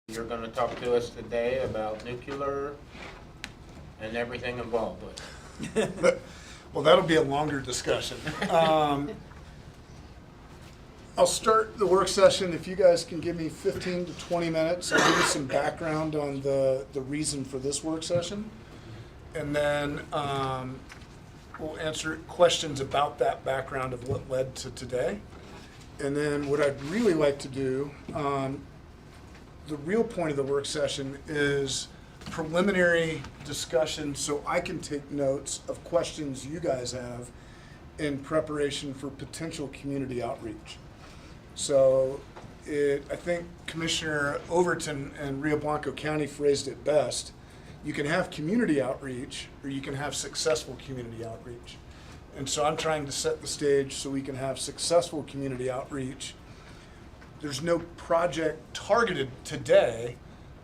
You're going to talk to us today about nuclear and everything involved with it. Well, that'll be a longer discussion. I'll start the work session. If you guys can give me 15 to 20 minutes, I'll give you some background on the reason for this work session. And then we'll answer questions about that background of what led to today. And then what I'd really like to do, the real point of the work session is preliminary discussion so I can take notes of questions you guys have in preparation for potential community outreach. So I think Commissioner Overton and Rio Blanco County phrased it best. You can have community outreach or you can have successful community outreach. And so I'm trying to set the stage so we can have successful community outreach. There's no project targeted today,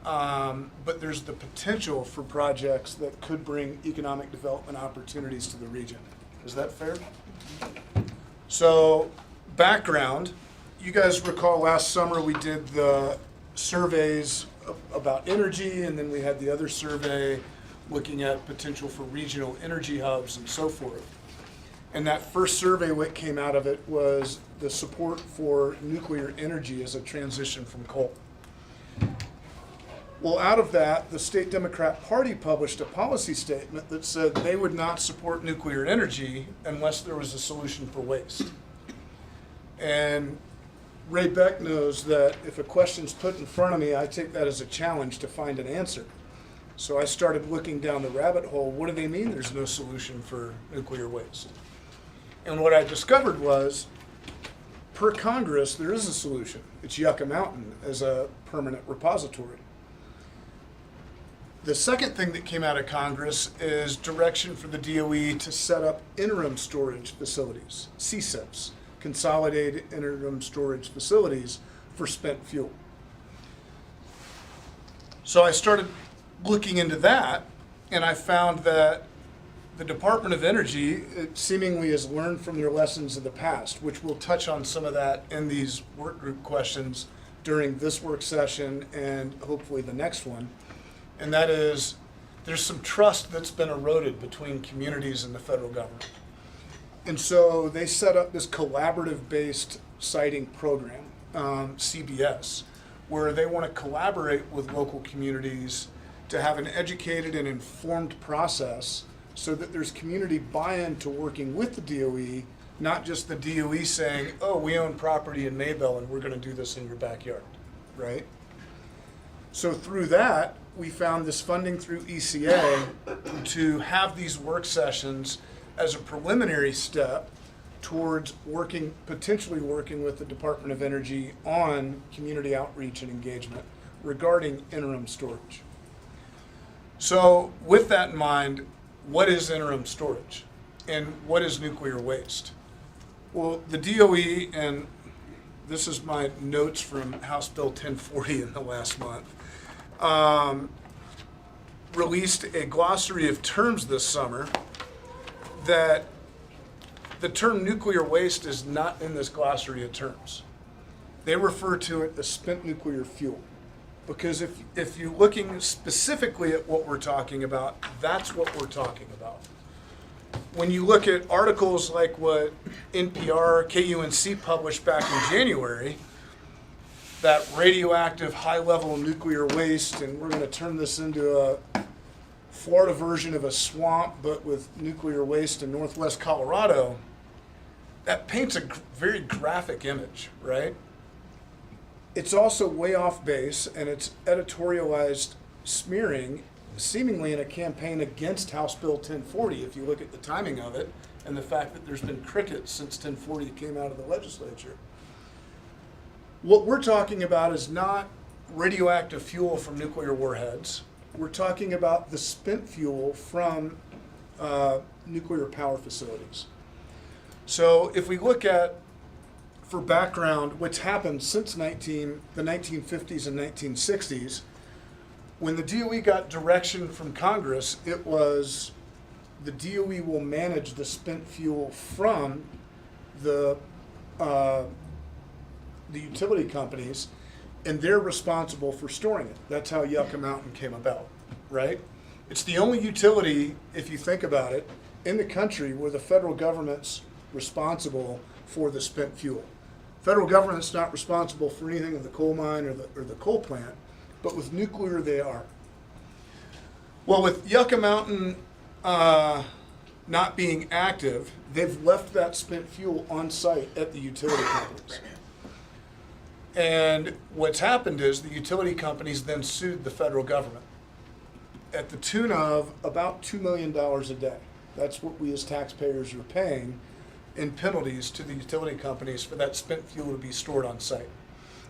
but there's the potential for projects that could bring economic development opportunities to the region. Is that fair? So, background, you guys recall last summer we did the surveys about energy, and then we had the other survey looking at potential for regional energy hubs and so forth. And that first survey, what came out of it was the support for nuclear energy as a transition from coal. Well, out of that, the State Democrat Party published a policy statement that said they would not support nuclear energy unless there was a solution for waste. And Ray Beck knows that if a question's put in front of me, I take that as a challenge to find an answer. So I started looking down the rabbit hole. What do they mean there's no solution for nuclear waste? And what I discovered was, per Congress, there is a solution. It's Yucca Mountain as a permanent repository. The second thing that came out of Congress is direction for the DOE to set up interim storage facilities, CSIFs, Consolidated Interim Storage Facilities for spent fuel. So I started looking into that, and I found that the Department of Energy seemingly has learned from their lessons of the past, which we'll touch on some of that in these work group questions during this work session and hopefully the next one. And that is, there's some trust that's been eroded between communities and the federal government. And so they set up this collaborative-based siting program, CBS, where they want to collaborate with local communities to have an educated and informed process so that there's community buy-in to working with the DOE, not just the DOE saying, oh, we own property in Maybell and we're going to do this in your backyard, right? So through that, we found this funding through ECA to have these work sessions as a preliminary step towards potentially working with the Department of Energy on community outreach and engagement regarding interim storage. So with that in mind, what is interim storage and what is nuclear waste? Well, the DOE, and this is my notes from House Bill 1040 in the last month, released a glossary of terms this summer that the term nuclear waste is not in this glossary of terms. They refer to it as spent nuclear fuel. Because if you're looking specifically at what we're talking about, that's what we're talking about. When you look at articles like what NPR, KUNC published back in January, that radioactive high-level nuclear waste, and we're going to turn this into a Florida version of a swamp, but with nuclear waste in northwest Colorado, that paints a very graphic image, right? It's also way off base, and it's editorialized smearing, seemingly in a campaign against House Bill 1040, if you look at the timing of it, and the fact that there's been crickets since 1040 came out of the legislature. What we're talking about is not radioactive fuel from nuclear warheads. We're talking about the spent fuel from nuclear power facilities. So if we look at, for background, what's happened since the 1950s and 1960s, when the DOE got direction from Congress, it was the DOE will manage the spent fuel from the utility companies and they're responsible for storing it. That's how Yucca Mountain came about, right? It's the only utility, if you think about it, in the country where the federal government's responsible for the spent fuel. Federal government's not responsible for anything in the coal mine or the coal plant, but with nuclear they are. Well, with Yucca Mountain not being active, they've left that spent fuel on site at the utility companies. And what's happened is the utility companies then sued the federal government at the tune of about $2 million a day. That's what we as taxpayers are paying in penalties to the utility companies for that spent fuel to be stored on site.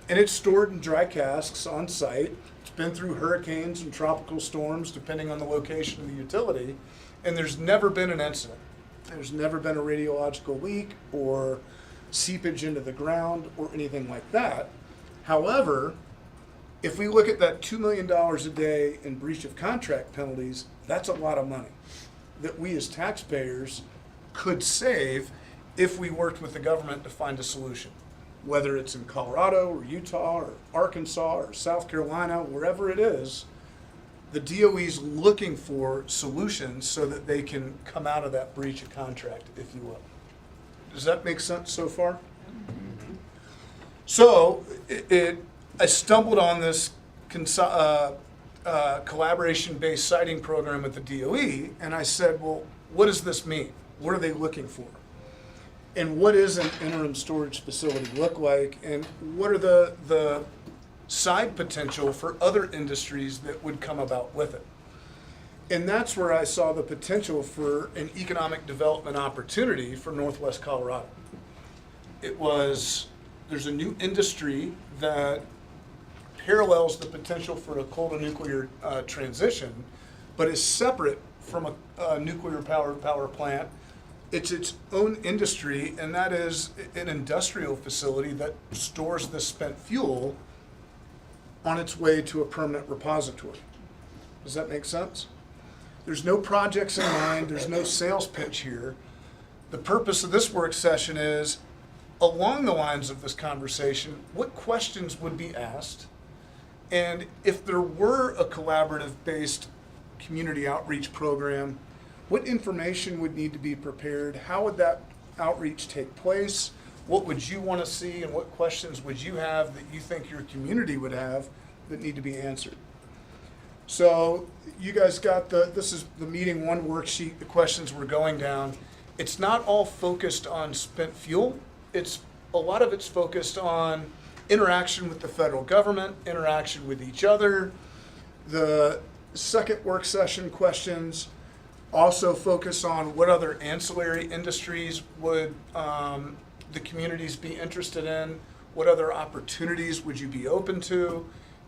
And it's stored in dry casks on site. It's been through hurricanes and tropical storms, depending on the location of the utility, and there's never been an incident. There's never been a radiological leak or seepage into the ground or anything like that. However, if we look at that $2 million a day in breach of contract penalties, that's a lot of money that we as taxpayers could save if we worked with the government to find a solution. Whether it's in Colorado or Utah or Arkansas or South Carolina, wherever it is, the DOE's looking for solutions so that they can come out of that breach of contract, if you will. Does that make sense so far? Mm-hmm. So I stumbled on this collaboration-based siting program with the DOE, and I said, well, what does this mean? What are they looking for? And what does an interim storage facility look like? And what are the side potential for other industries that would come about with it? And that's where I saw the potential for an economic development opportunity for Northwest Colorado. There's a new industry that parallels the potential for a coal to nuclear transition, but is separate from a nuclear power plant. It's its own industry, and that is an industrial facility that stores the spent fuel on its way to a permanent repository. Does that make sense? There's no projects in mind, there's no sales pitch here. The purpose of this work session is, along the lines of this conversation, what questions would be asked? And if there were a collaborative-based community outreach program, what information would need to be prepared? How would that outreach take place? What would you want to see, and what questions would you have that you think your community would have that need to be answered? So you guys got this is the meeting one worksheet, the questions we're going down. It's not all focused on spent fuel. A lot of it's focused on interaction with the federal government, interaction with each other. The second work session questions also focus on what other ancillary industries would the communities be interested in, what other opportunities would you be open to,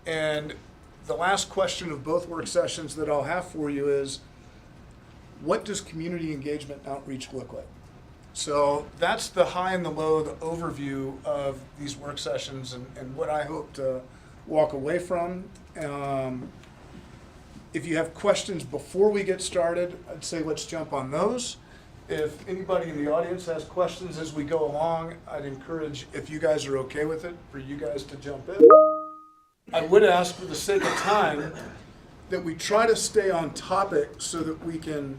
and the last question of both work sessions that I'll have for you is, what does community engagement outreach look like? So that's the high and the low, the overview of these work sessions and what I hope to walk away from. If you have questions before we get started, I'd say let's jump on those. If anybody in the audience has questions as we go along, I'd encourage, if you guys are okay with it, for you guys to jump in. I would ask, for the sake of time, that we try to stay on topic so that we can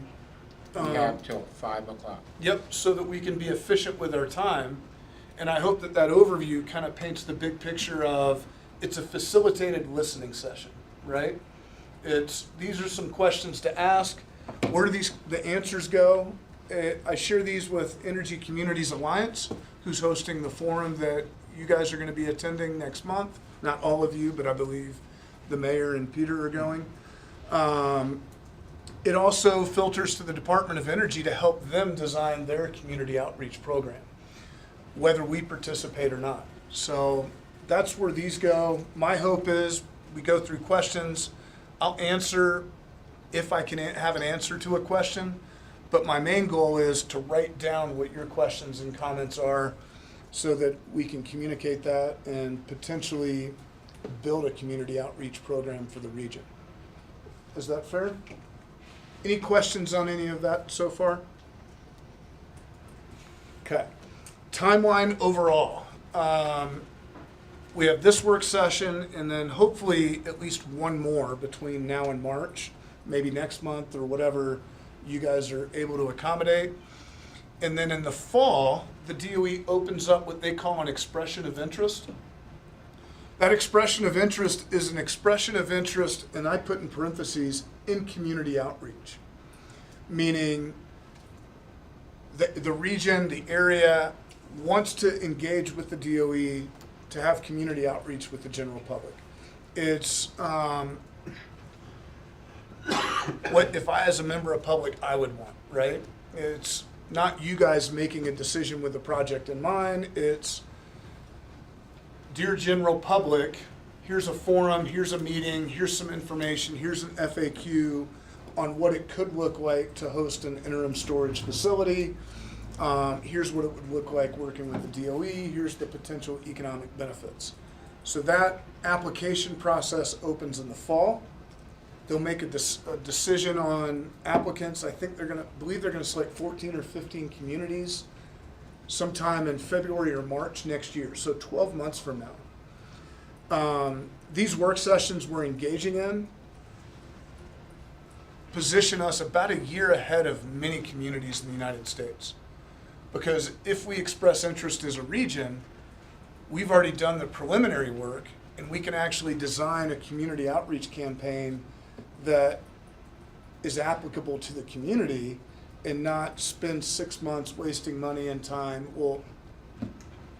We have till 5 o'clock. Yep, so that we can be efficient with our time. And I hope that that overview kind of paints the big picture of, it's a facilitated listening session, right? These are some questions to ask. Where do the answers go? I share these with Energy Communities Alliance, who's hosting the forum that you guys are going to be attending next month. Not all of you, but I believe the mayor and Peter are going. It also filters to the Department of Energy to help them design their community outreach program, whether we participate or not. So that's where these go. My hope is we go through questions. I'll answer if I can have an answer to a question, but my main goal is to write down what your questions and comments are so that we can communicate that and potentially build a community outreach program for the region. Is that fair? Any questions on any of that so far? Okay. Timeline overall. we have this work session and then hopefully at least one more between now and March, maybe next month or whatever you guys are able to accommodate. And then in the fall, the DOE opens up what they call an expression of interest. That expression of interest is an expression of interest, and I put in parentheses, in community outreach. Meaning the region, the area wants to engage with the DOE to have community outreach with the general public. It's what if I, as a member of public, I would want, right? It's not you guys making a decision with the project in mind. It's, dear general public, here's a forum, here's a meeting, here's some information, here's an FAQ on what it could look like to host an interim storage facility. Here's what it would look like working with the DOE. Here's the potential economic benefits. So that application process opens in the fall. They'll make a decision on applicants. I think they're going to select 14 or 15 communities sometime in February or March next year, so 12 months from now. These work sessions we're engaging in position us about a year ahead of many communities in the United States. Because if we express interest as a region, we've already done the preliminary work, and we can actually design a community outreach campaign that is applicable to the community and not spend 6 months wasting money and time. Well,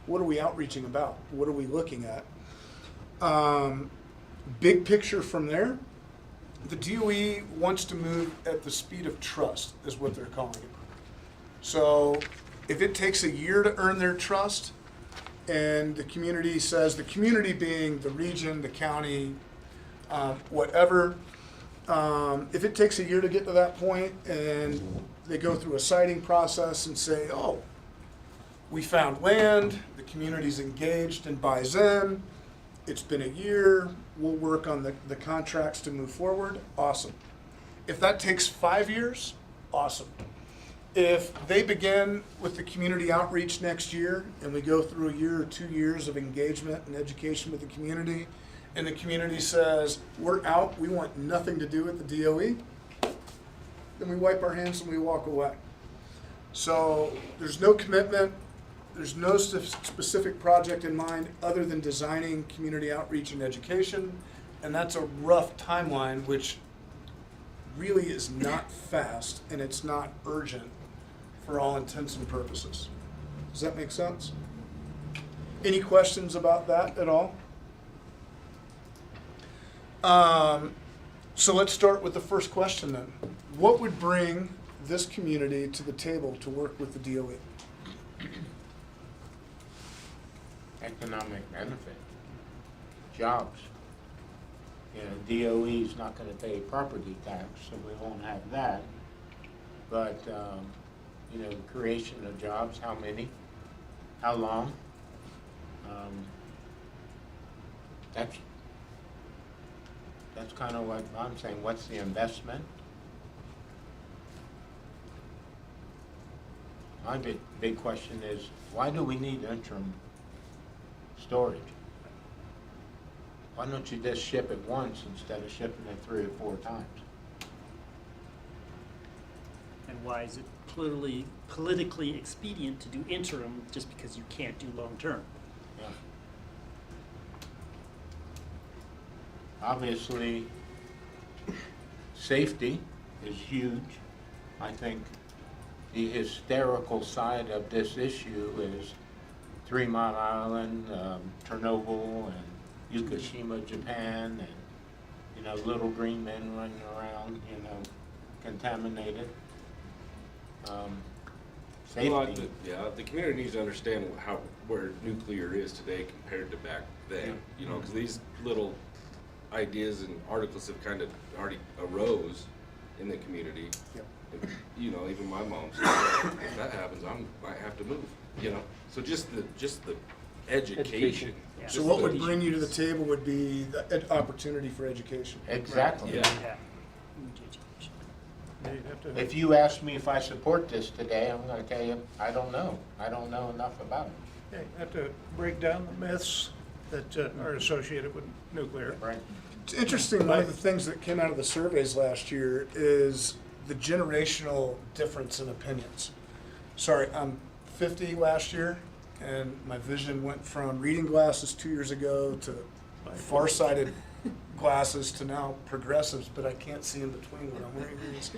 what are we outreaching about? What are we looking at? Big picture from there, the DOE wants to move at the speed of trust, is what they're calling it. So if it takes a year to earn their trust, and the community says, the community being the region, the county, whatever, if it takes a year to get to that point and they go through a siting process and say, oh, we found land, the community's engaged and buys in, it's been a year, we'll work on the contracts to move forward, awesome. If that takes 5 years, awesome. If they begin with the community outreach next year and we go through a year or 2 years of engagement and education with the community, and the community says, we're out, we want nothing to do with the DOE, then we wipe our hands and we walk away. So there's no commitment, there's no specific project in mind other than designing community outreach and education, and that's a rough timeline, which really is not fast and it's not urgent for all intents and purposes. Does that make sense? Any questions about that at all? So let's start with the first question then. What would bring this community to the table to work with the DOE? Economic benefit, jobs. You know, DOE is not going to pay property tax, so we won't have that. But, you know, creation of jobs, how many, how long? That's kind of what I'm saying. What's the investment? My big question is, why do we need interim storage? Why don't you just ship it once instead of shipping it 3 or 4 times? And why is it politically expedient to do interim just because you can't do long-term? Yeah. Obviously, safety is huge. I think the hysterical side of this issue is 3 Mile Island, Chernobyl, and Fukushima, Japan, and, you know, little green men running around, you know, contaminated. Safety. Well, the community needs to understand where nuclear is today compared to back then. You know, because these little ideas and articles have kind of already arose in the community. Yep. You know, even my mom said, if that happens, I might have to move. You know, so just the education. Yeah. So what would bring you to the table would be the opportunity for education. Exactly. Yeah. Yeah. If you ask me if I support this today, I'm going to tell you, I don't know. I don't know enough about it. Yeah, you have to break down the myths that are associated with nuclear. Right. It's interesting, one of the things that came out of the surveys last year is the generational difference in opinions. Sorry, I'm 50 last year, and my vision went from reading glasses 2 years ago to farsighted glasses to now progressives, but I can't see in between when I'm wearing these.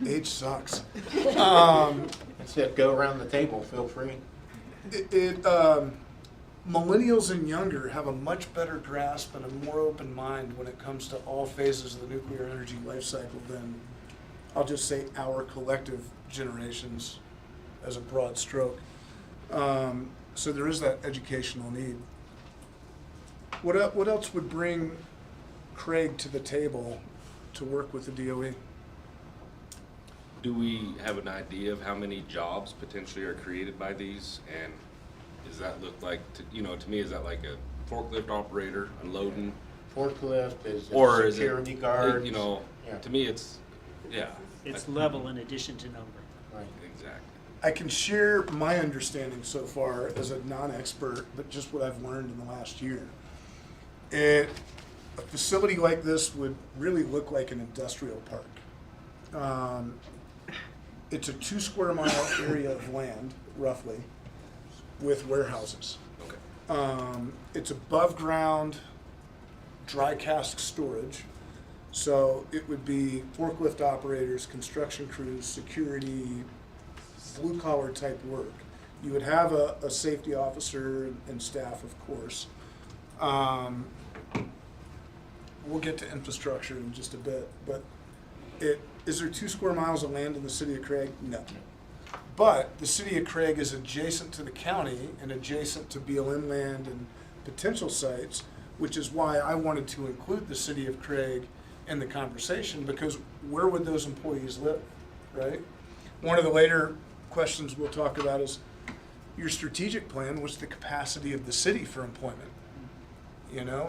Age sucks. That's it, go around the table, feel free. Millennials and younger have a much better grasp and a more open mind when it comes to all phases of the nuclear energy life cycle than, I'll just say, our collective generations as a broad stroke. So there is that educational need. What else would bring Craig to the table to work with the DOE? Do we have an idea of how many jobs potentially are created by these? And does that look like, to me, is that like a forklift operator unloading? Forklift is Or a is it, security guard. Yeah. To me, it's, yeah. It's level in addition to number. Right. Exactly. I can share my understanding so far as a non-expert, but just what I've learned in the last year. A facility like this would really look like an industrial park. It's a 2 square mile area of land, roughly, with warehouses. Okay. It's above ground, dry cask storage. So it would be forklift operators, construction crews, security, blue collar type work. You would have a safety officer and staff, of course. We'll get to infrastructure in just a bit, but is there 2 square miles of land in the city of Craig? No. But the city of Craig is adjacent to the county and adjacent to BLM land and potential sites, which is why I wanted to include the city of Craig in the conversation, because where would those employees live, right? One of the later questions we'll talk about is your strategic plan. What's the capacity of the city for employment?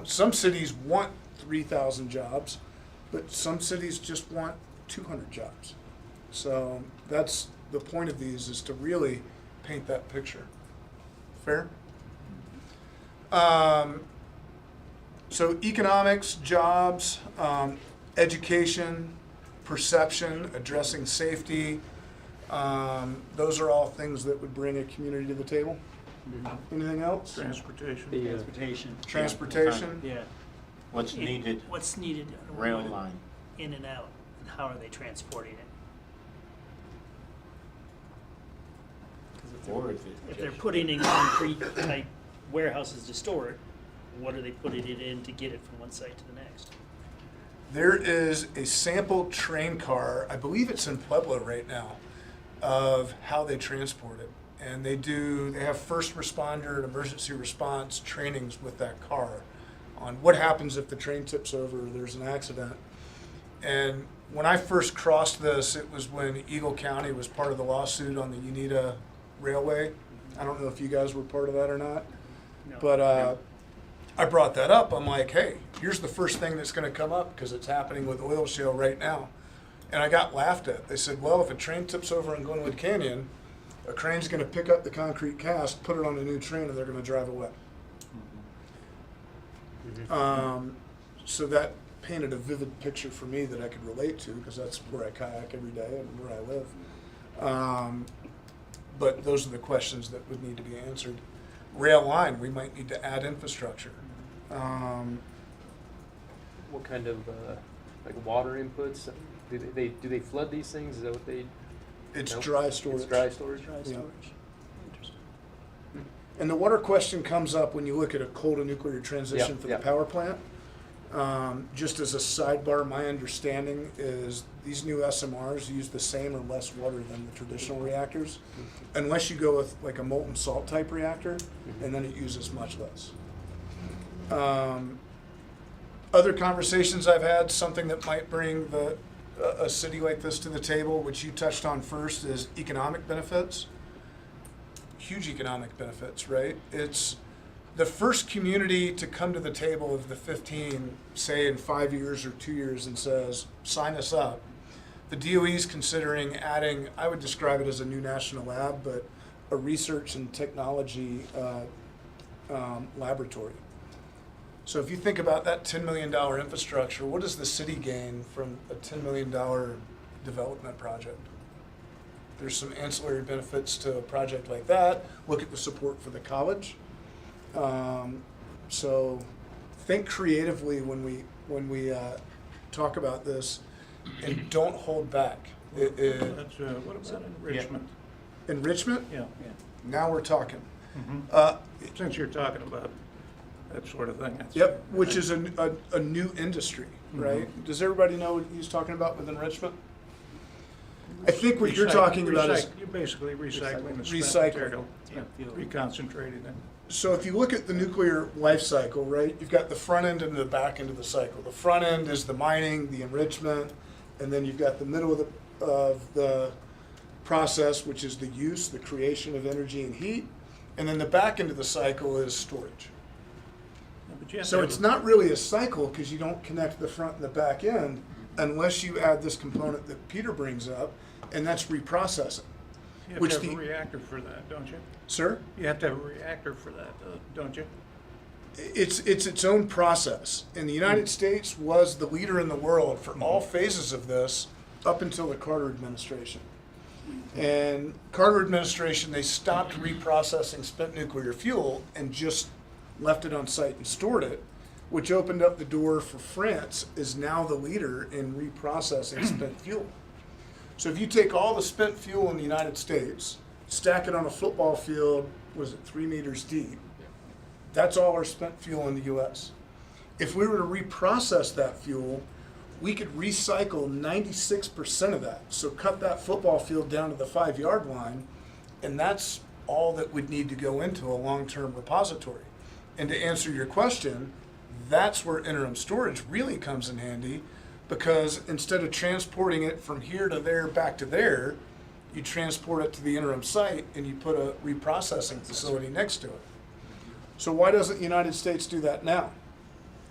Some cities want 3,000 jobs, but some cities just want 200 jobs. So that's the point of these, is to really paint that picture. Fair? So economics, jobs, education, perception, addressing safety, those are all things that would bring a community to the table. Anything else? Transportation. Transportation. Transportation? Yeah. What's needed, What's needed? rail line. In and out, and how are they transporting it? 'Cause Or is it if they're just- putting in concrete type warehouses to store it, what are they putting it in to get it from one site to the next? There is a sample train car, I believe it's in Pueblo right now, of how they transport it. And they have first responder and emergency response trainings with that car on what happens if the train tips over or there's an accident. And when I first crossed this, it was when Eagle County was part of the lawsuit on the Unita Railway. I don't know if you guys were part of that or not. No. But I brought that up. I'm like, hey, here's the first thing that's going to come up because it's happening with oil shale right now. And I got laughed at. They said, well, if a train tips over in Glenwood Canyon, a crane's going to pick up the concrete cast, put it on a new train, and they're going to drive away. So that painted a vivid picture for me that I could relate to, because that's where I kayak every day and where I live. But those are the questions that would need to be answered. Rail line, we might need to add infrastructure. What kind of like water inputs? Do they flood these things? Is that what they? It's Nope. dry storage. It's dry storage. Dry Yeah. storage. Interesting. And the water question comes up when you look at a coal to nuclear transition Yeah, for yeah. the power plant. Just as a sidebar, my understanding is these new SMRs use the same or less water than the traditional reactors, unless you go with like a molten salt type reactor, and then it uses much less. Other conversations I've had, something that might bring a city like this to the table, which you touched on first, is economic benefits. Huge economic benefits, right? It's the first community to come to the table of the 15, say in 5 years or 2 years, and says, sign us up. The DOE is considering adding, I would describe it as a new national lab, but a research and technology laboratory. So if you think about that $10 million infrastructure, what does the city gain from a $10 million development project? There's some ancillary benefits to a project like that. Look at the support for the college. So think creatively when we talk about this, and don't hold back. That's, what about enrichment? Enrichment, Yeah. now we're talking. Since you're talking about that sort of thing. that's- Yep, which is a new industry, right? Does everybody know what he's talking about with enrichment? I think what you're talking about is, You're basically recycling the spent Recycling. material, Yeah, fuel. reconcentrating it. so if you look at the nuclear life cycle, right, you've got the front end and the back end of the cycle. The front end is the mining, the enrichment, and then you've got the middle of the process, which is the use, the creation of energy and heat, and then the back end of the cycle is storage. But you have to So have it's a- not really a cycle because you don't connect the front and the back end unless you add this component that Peter brings up, and that's reprocessing. You have which to have the- a reactor for that, don't you? Sir? You have to have a reactor for that, don't you? It's its own process. And the United States was the leader in the world for all phases of this up until the Carter administration. And Carter administration, they stopped reprocessing spent nuclear fuel and just left it on site and stored it, which opened up the door for France is now the leader in reprocessing spent fuel. So if you take all the spent fuel in the United States, stack it on a football field, was it 3 meters deep? That's all our spent fuel in the US. If we were to reprocess that fuel, we could recycle 96% of that. So cut that football field down to the 5-yard line, and that's all that would need to go into a long-term repository. And to answer your question, that's where interim storage really comes in handy, because instead of transporting it from here to there, back to there, you transport it to the interim site and you put a reprocessing facility next to it. So why doesn't the United States do that now?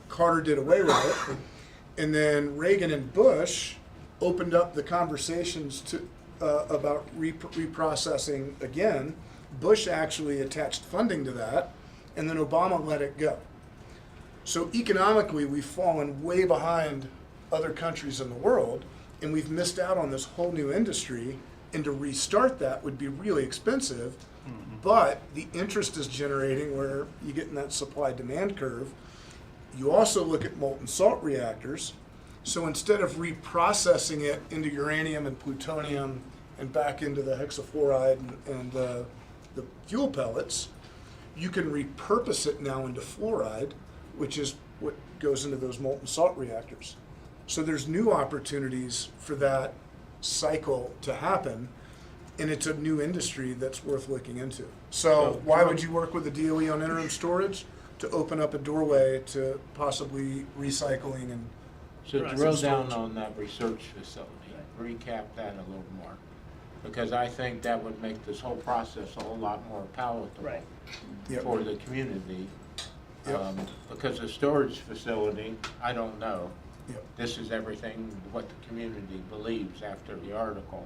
Carter did away with it, and then Reagan and Bush opened up the conversations to about reprocessing again. Bush actually attached funding to that, and then Obama let it go. So economically, we've fallen way behind other countries in the world, and we've missed out on this whole new industry. And to restart that would be really expensive, but the interest is generating where you get in that supply-demand curve. You also look at molten salt reactors. So instead of reprocessing it into uranium and plutonium and back into the hexafluoride and the fuel pellets, you can repurpose it now into fluoride, which is what goes into those molten salt reactors. So there's new opportunities for that cycle to happen, and it's a new industry that's worth looking into. So why would you work with the DOE on interim storage? To open up a doorway to possibly recycling and So Right. drill down on that research facility, recap that a little more, because I think that would make this whole process a whole lot more palatable Right. Yep. for the community. Yep. Because the storage facility, I don't know. Yep. This is everything what the community believes after the article.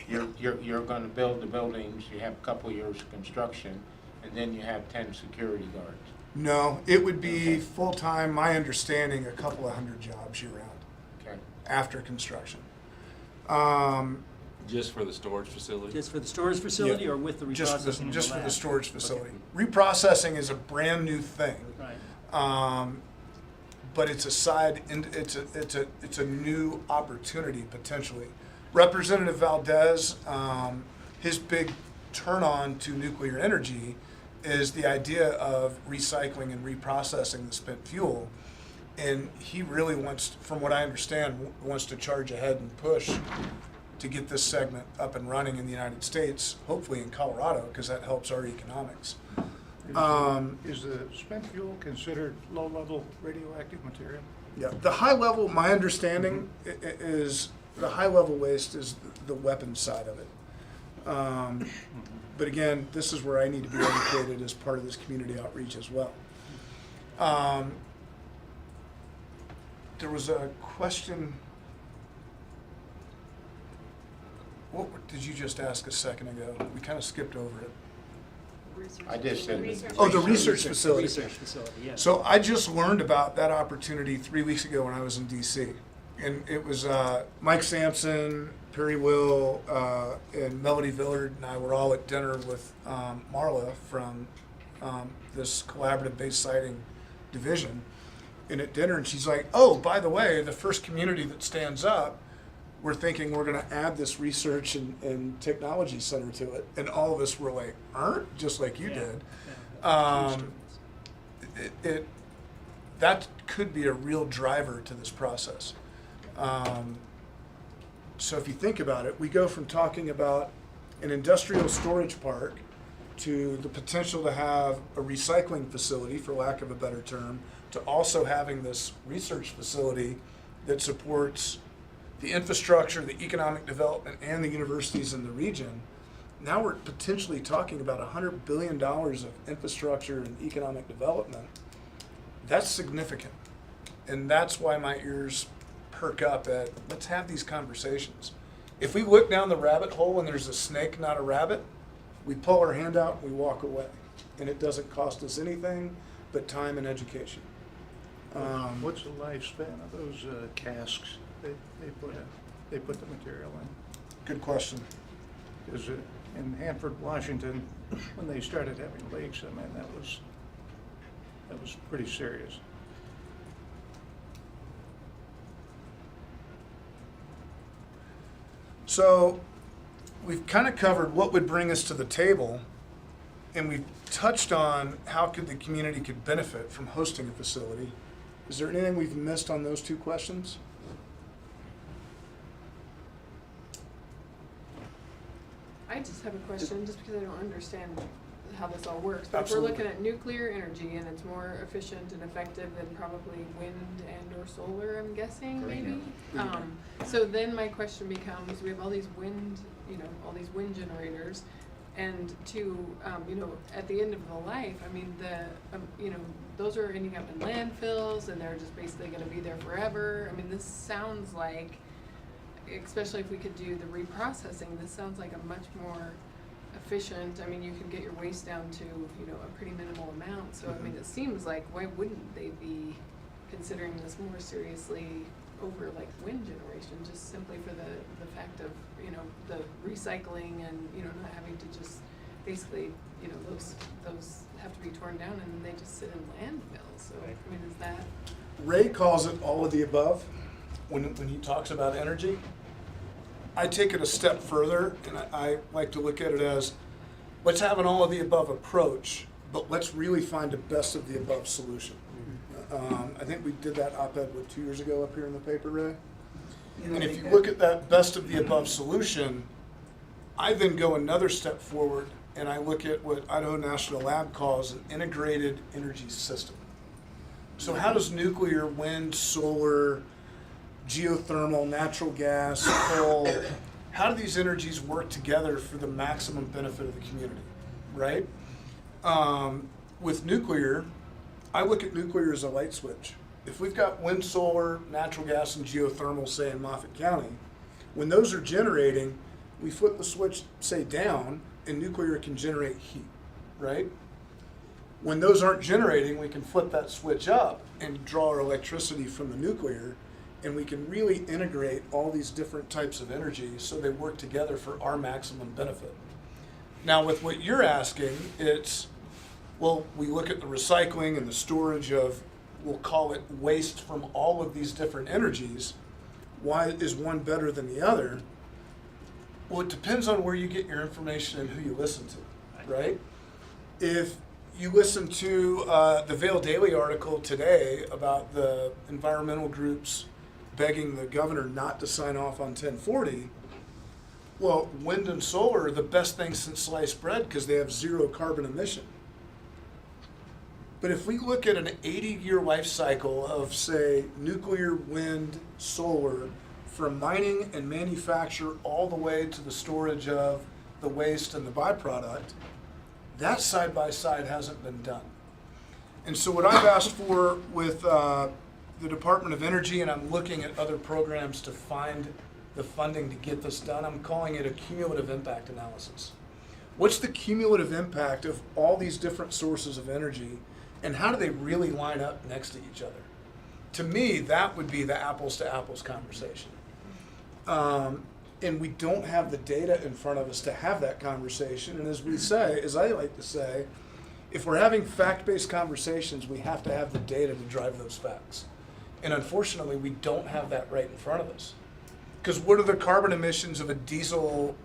You're gonna build the buildings, you have a couple years of construction, and then you have 10 security guards. No, it would be full-time, my understanding, a couple of hundred jobs year-round Okay. after construction. Just for the storage facility? Just for the storage facility Yeah. or with the Just reprocessing in the just for the lab? storage facility. Reprocessing is a brand-new thing. Right. But it's a side, and it's a new opportunity potentially. Representative Valdez, his big turn on to nuclear energy is the idea of recycling and reprocessing the spent fuel. And he really wants, from what I understand, wants to charge ahead and push to get this segment up and running in the United States, hopefully in Colorado, because that helps our economics. Is the spent fuel considered low-level radioactive material? Yeah, the high level, my understanding is the high level waste is the weapons side of it. But again, this is where I need to be educated as part of this community outreach as well. There was a question. What did you just ask a second ago? We kind of skipped over it. I just said. Oh, the research facility. Research facility, yeah. So I just learned about that opportunity 3 weeks ago when I was in DC. And it was Mike Sampson, Perry Will, and Melody Villard and I were all at dinner with Marla from this collaborative base siting division. And at dinner, and she's like, oh, by the way, the first community that stands up, we're thinking we're going to add this research and technology center to it. And all of us were like, aren't? Just like you Yeah. did. Yeah. That could be a real driver to this process. So if you think about it, we go from talking about an industrial storage park to the potential to have a recycling facility, for lack of a better term, to also having this research facility that supports the infrastructure, the economic development, and the universities in the region. Now we're potentially talking about $100 billion of infrastructure and economic development. That's significant. And that's why my ears perk up at, let's have these conversations. If we look down the rabbit hole and there's a snake, not a rabbit, we pull our hand out and we walk away. And it doesn't cost us anything but time and education. What's the lifespan of those casks they put the material in? Good question. Because in Hanford, Washington, when they started having leaks, I mean, that was pretty serious. So we've kind of covered what would bring us to the table, and we've touched on how could the community could benefit from hosting a facility. Is there anything we've missed on those two questions? I just have a question, just because I don't understand how this all works. But Absolutely. if we're looking at nuclear energy and it's more efficient and effective than probably wind and or solar, I'm guessing, maybe? So then my question becomes, we have all these wind, all these wind generators, and at the end of the life, I mean, those are ending up in landfills and they're just basically gonna be there forever. I mean, this sounds like, especially if we could do the reprocessing, this sounds like a much more efficient, I mean, you can get your waste down to, a pretty minimal amount. So, I mean, it seems like, why wouldn't they be considering this more seriously over like wind generation, just simply for the fact of, the recycling and, not having to just basically, those have to be torn down and they just sit in landfills. So, I mean, is that? Ray calls it all of the above when he talks about energy. I take it a step further, and I like to look at it as, let's have an all of the above approach, but let's really find a best of the above solution. I think we did that op-ed, 2 years ago up here in the paper, Ray? And if you look at that best of the above solution, I then go another step forward and I look at what Idaho National Lab calls an integrated energy system. So how does nuclear, wind, solar, geothermal, natural gas, coal, how do these energies work together for the maximum benefit of the community, right? With nuclear, I look at nuclear as a light switch. If we've got wind, solar, natural gas, and geothermal, say in Moffat County, when those are generating, we flip the switch, say down, and nuclear can generate heat, right? When those aren't generating, we can flip that switch up and draw our electricity from the nuclear, and we can really integrate all these different types of energy so they work together for our maximum benefit. Now with what you're asking, it's, well, we look at the recycling and the storage of, we'll call it waste from all of these different energies. Why is one better than the other? Well, it depends on where you get your information and who you listen to, right? If you listen to the Vail Daily article today about the environmental groups begging the governor not to sign off on 1040, well, wind and solar are the best thing since sliced bread because they have zero carbon emission. But if we look at an 80-year life cycle of, say, nuclear, wind, solar, from mining and manufacture all the way to the storage of the waste and the byproduct, that side-by-side hasn't been done. And so what I've asked for with the Department of Energy, and I'm looking at other programs to find the funding to get this done, I'm calling it a cumulative impact analysis. What's the cumulative impact of all these different sources of energy, and how do they really line up next to each other? To me, that would be the apples to apples conversation. And we don't have the data in front of us to have that conversation. And as we say, as I like to say, if we're having fact-based conversations, we have to have the data to drive those facts. And unfortunately, we don't have that right in front of us. Because what are the carbon emissions of a diesel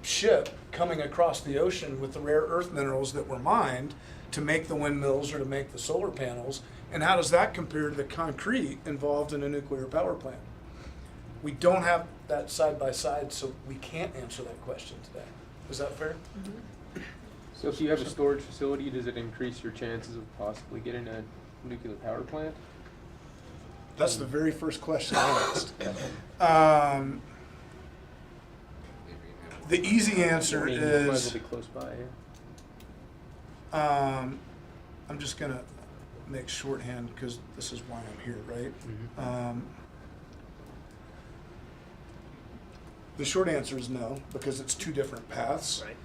ship coming across the ocean with the rare earth minerals that were mined to make the windmills or to make the solar panels? And how does that compare to the concrete involved in a nuclear power plant? We don't have that side by side, so we can't answer that question today. Is that fair? So if you have a storage facility, does it increase your chances of possibly getting a nuclear power plant? That's the very first question I asked. The easy answer I mean, you might as well is, be close by, yeah. I'm just gonna make shorthand because this is why I'm here, right? The short answer is no, because it's two different paths. Right.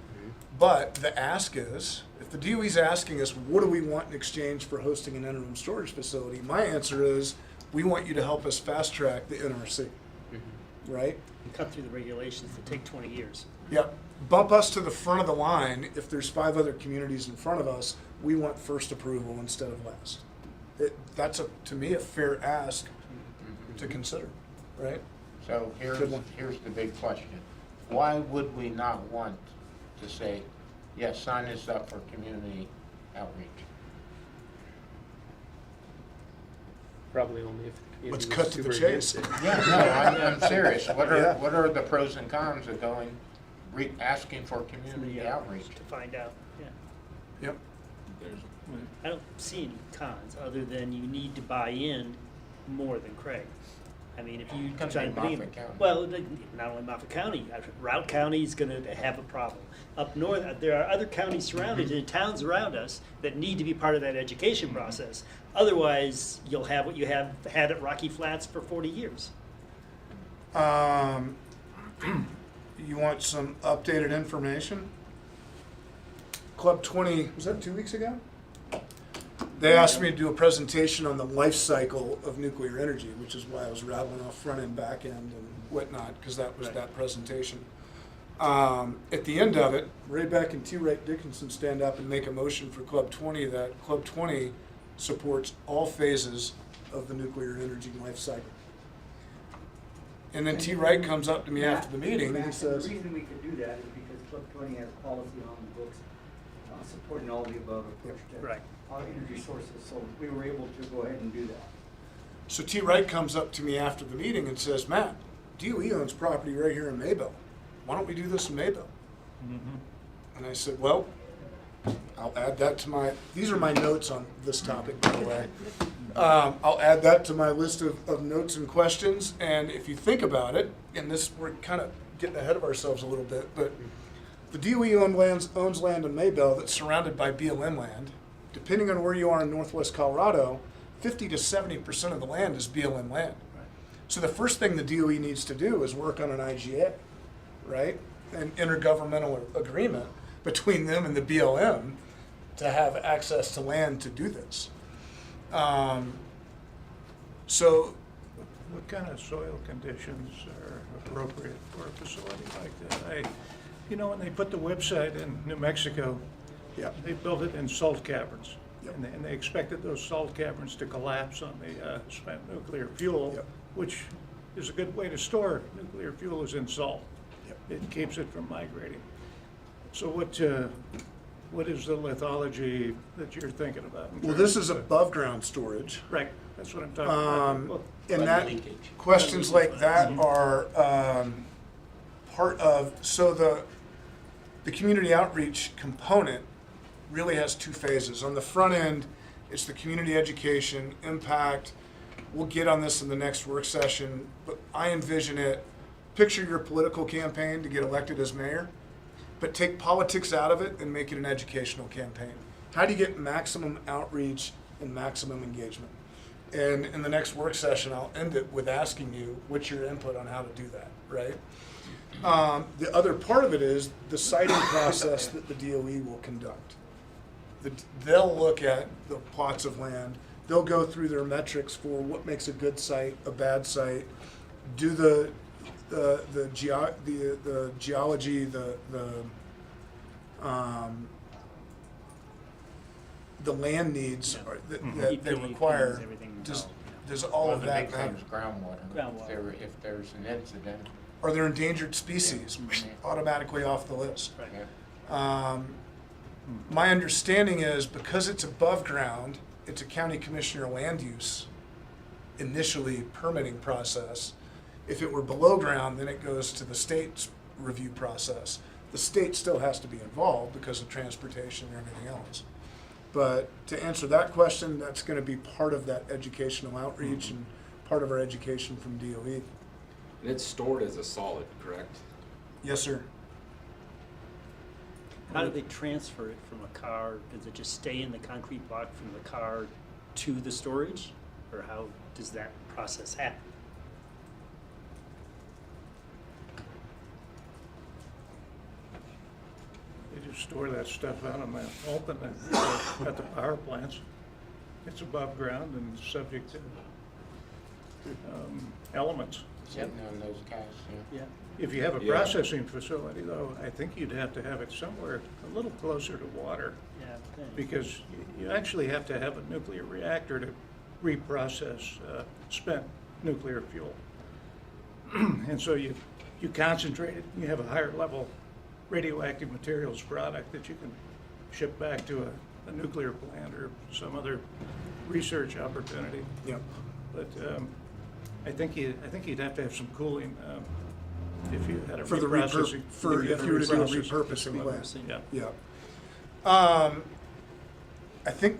But the ask is, if the DOE's asking us, what do we want in exchange for hosting an interim storage facility? My answer is, we want you to help us fast track the NRC, right? And cut through the regulations that take 20 years. Yep. Bump us to the front of the line. If there's 5 other communities in front of us, we want first approval instead of last. That's, to me, a fair ask to consider, right? So Good one. here's the big question. Why would we not want to say, yes, sign this up for community outreach? Probably only if the community Let's was cut to the super chase. against it. Yeah, no, I'm serious. What Yeah. are the pros and cons of going, asking for community outreach? To find out, yeah. Yep. I don't see any cons, other than you need to buy in more than Craig. I mean, if you Comes try in to believe, Moffett County. well, not only Moffett County, Routt County is gonna have a problem. Up north, there are other counties surrounded, and towns around us that need to be part of that education process. Otherwise, you'll have what you have had at Rocky Flats for 40 years. You want some updated information? Club 20, was that 2 weeks ago? They asked me to do a presentation on the life cycle of nuclear energy, which is why I was rattling off front end, back end, and whatnot, because that was Right. that presentation. At the end of it, Ray Beck and T. Wright Dickinson stand up and make a motion for Club 20 that Club 20 supports all phases of the nuclear energy life cycle. And then T. Wright comes up to me after the meeting and he says, The reason we could do that is because Club 20 has policy on the books supporting all the above approach to Right. our energy sources, so we were able to go ahead and do that. so T. Wright comes up to me after the meeting and says, Matt, DOE owns property right here in Maybell. Why don't we do this in Maybell? And I said, well, I'll add that to my, these are my notes on this topic, by the way. I'll add that to my list of notes and questions, and if you think about it, and this, we're kind of getting ahead of ourselves a little bit, but the DOE owns land in Maybell that's surrounded by BLM land. Depending on where you are in northwest Colorado, 50 to 70% of the land is BLM land. So the first thing the DOE needs to do is work on an IGA, right? An intergovernmental agreement between them and the BLM to have access to land to do this. So What kind of soil conditions are appropriate for a facility like that? When they put the website in New Mexico, yeah, they built it in salt caverns. Yep. And they expected those salt caverns to collapse on the spent nuclear fuel, Yep. which is a good way to store nuclear fuel is in salt. Yep. It keeps it from migrating. So what is the lithology that you're thinking about? in well, this terms is of- above ground storage. Right, that's what I'm talking about. Well, And Lead that, leakage. questions like that are part of, so the community outreach component really has 2 phases. On the front end, it's the community education, impact. We'll get on this in the next work session, but I envision it, picture your political campaign to get elected as mayor, but take politics out of it and make it an educational campaign. How do you get maximum outreach and maximum engagement? And in the next work session, I'll end it with asking you what's your input on how to do that, right? The other part of it is the siting process that the DOE will conduct. They'll look at the plots of land, they'll go through their metrics for what makes a good site, a bad site, do the geology, the land needs Yeah. that they EPA require. plans, everything Does, involved, does all Well, of the that big matter? thing's groundwater. Groundwater. If there's an incident, Are there endangered species automatically off the list? Right. yeah. My understanding is because it's above ground, it's a county commissioner land use initially permitting process. If it were below ground, then it goes to the state's review process. The state still has to be involved because of transportation and everything else. But to answer that question, that's going to be part of that educational outreach and part of our education from DOE. And it's stored as a solid, correct? Yes, sir. How do they transfer it from a car? Does it just stay in the concrete block from the car to the storage? Or how does that process happen? They just store that stuff out on the open at the power plants. It's above ground and subject to elements. Sitting on those guys, yeah. Yeah. If you have a Yeah. processing facility, though, I think you'd have to have it somewhere a little closer to water, Yeah. I think. because you actually have to have a nuclear reactor to reprocess spent nuclear fuel. And so you concentrate it, you have a higher level radioactive materials product that you can ship back to a nuclear plant or some other research opportunity. Yep. But I think you'd have to have some cooling if you had a For the reprocessing. if you were to do a reprocessing repurposing facility. plant. Yeah. Yeah. I think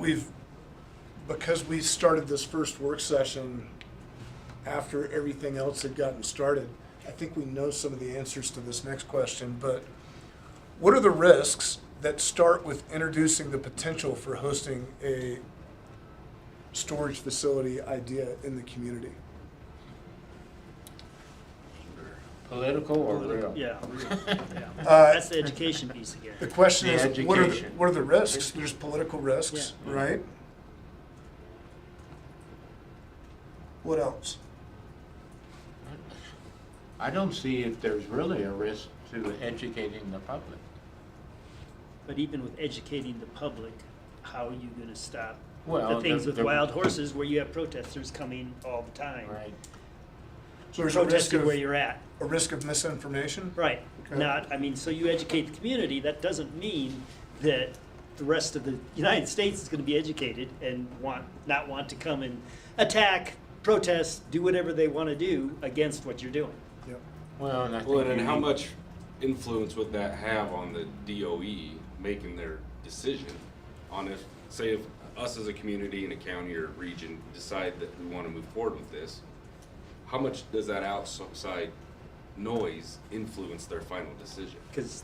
because we started this first work session after everything else had gotten started, I think we know some of the answers to this next question, but what are the risks that start with introducing the potential for hosting a storage facility idea in the community? Political or real? Yeah. Yeah. That's the education piece again. The question The is, what are the, education. what are the risks? There's political risks, Yeah. right? What else? I don't see if there's really a risk to educating the public. But even with educating the public, how are you gonna stop Well, the things with the- wild horses where you have protesters coming all the time? Right. So there's a risk Protesting of, where you're at. a risk of misinformation? Right, Okay. so you educate the community, that doesn't mean that the rest of the United States is gonna be educated and not want to come and attack, protest, do whatever they wanna do against what you're doing. Yep. Well, and I think. Well, and you how need- much influence would that have on the DOE making their decision on if, say, if us as a community in a county or region decide that we want to move forward with this, how much does that outside noise influence their final decision? Because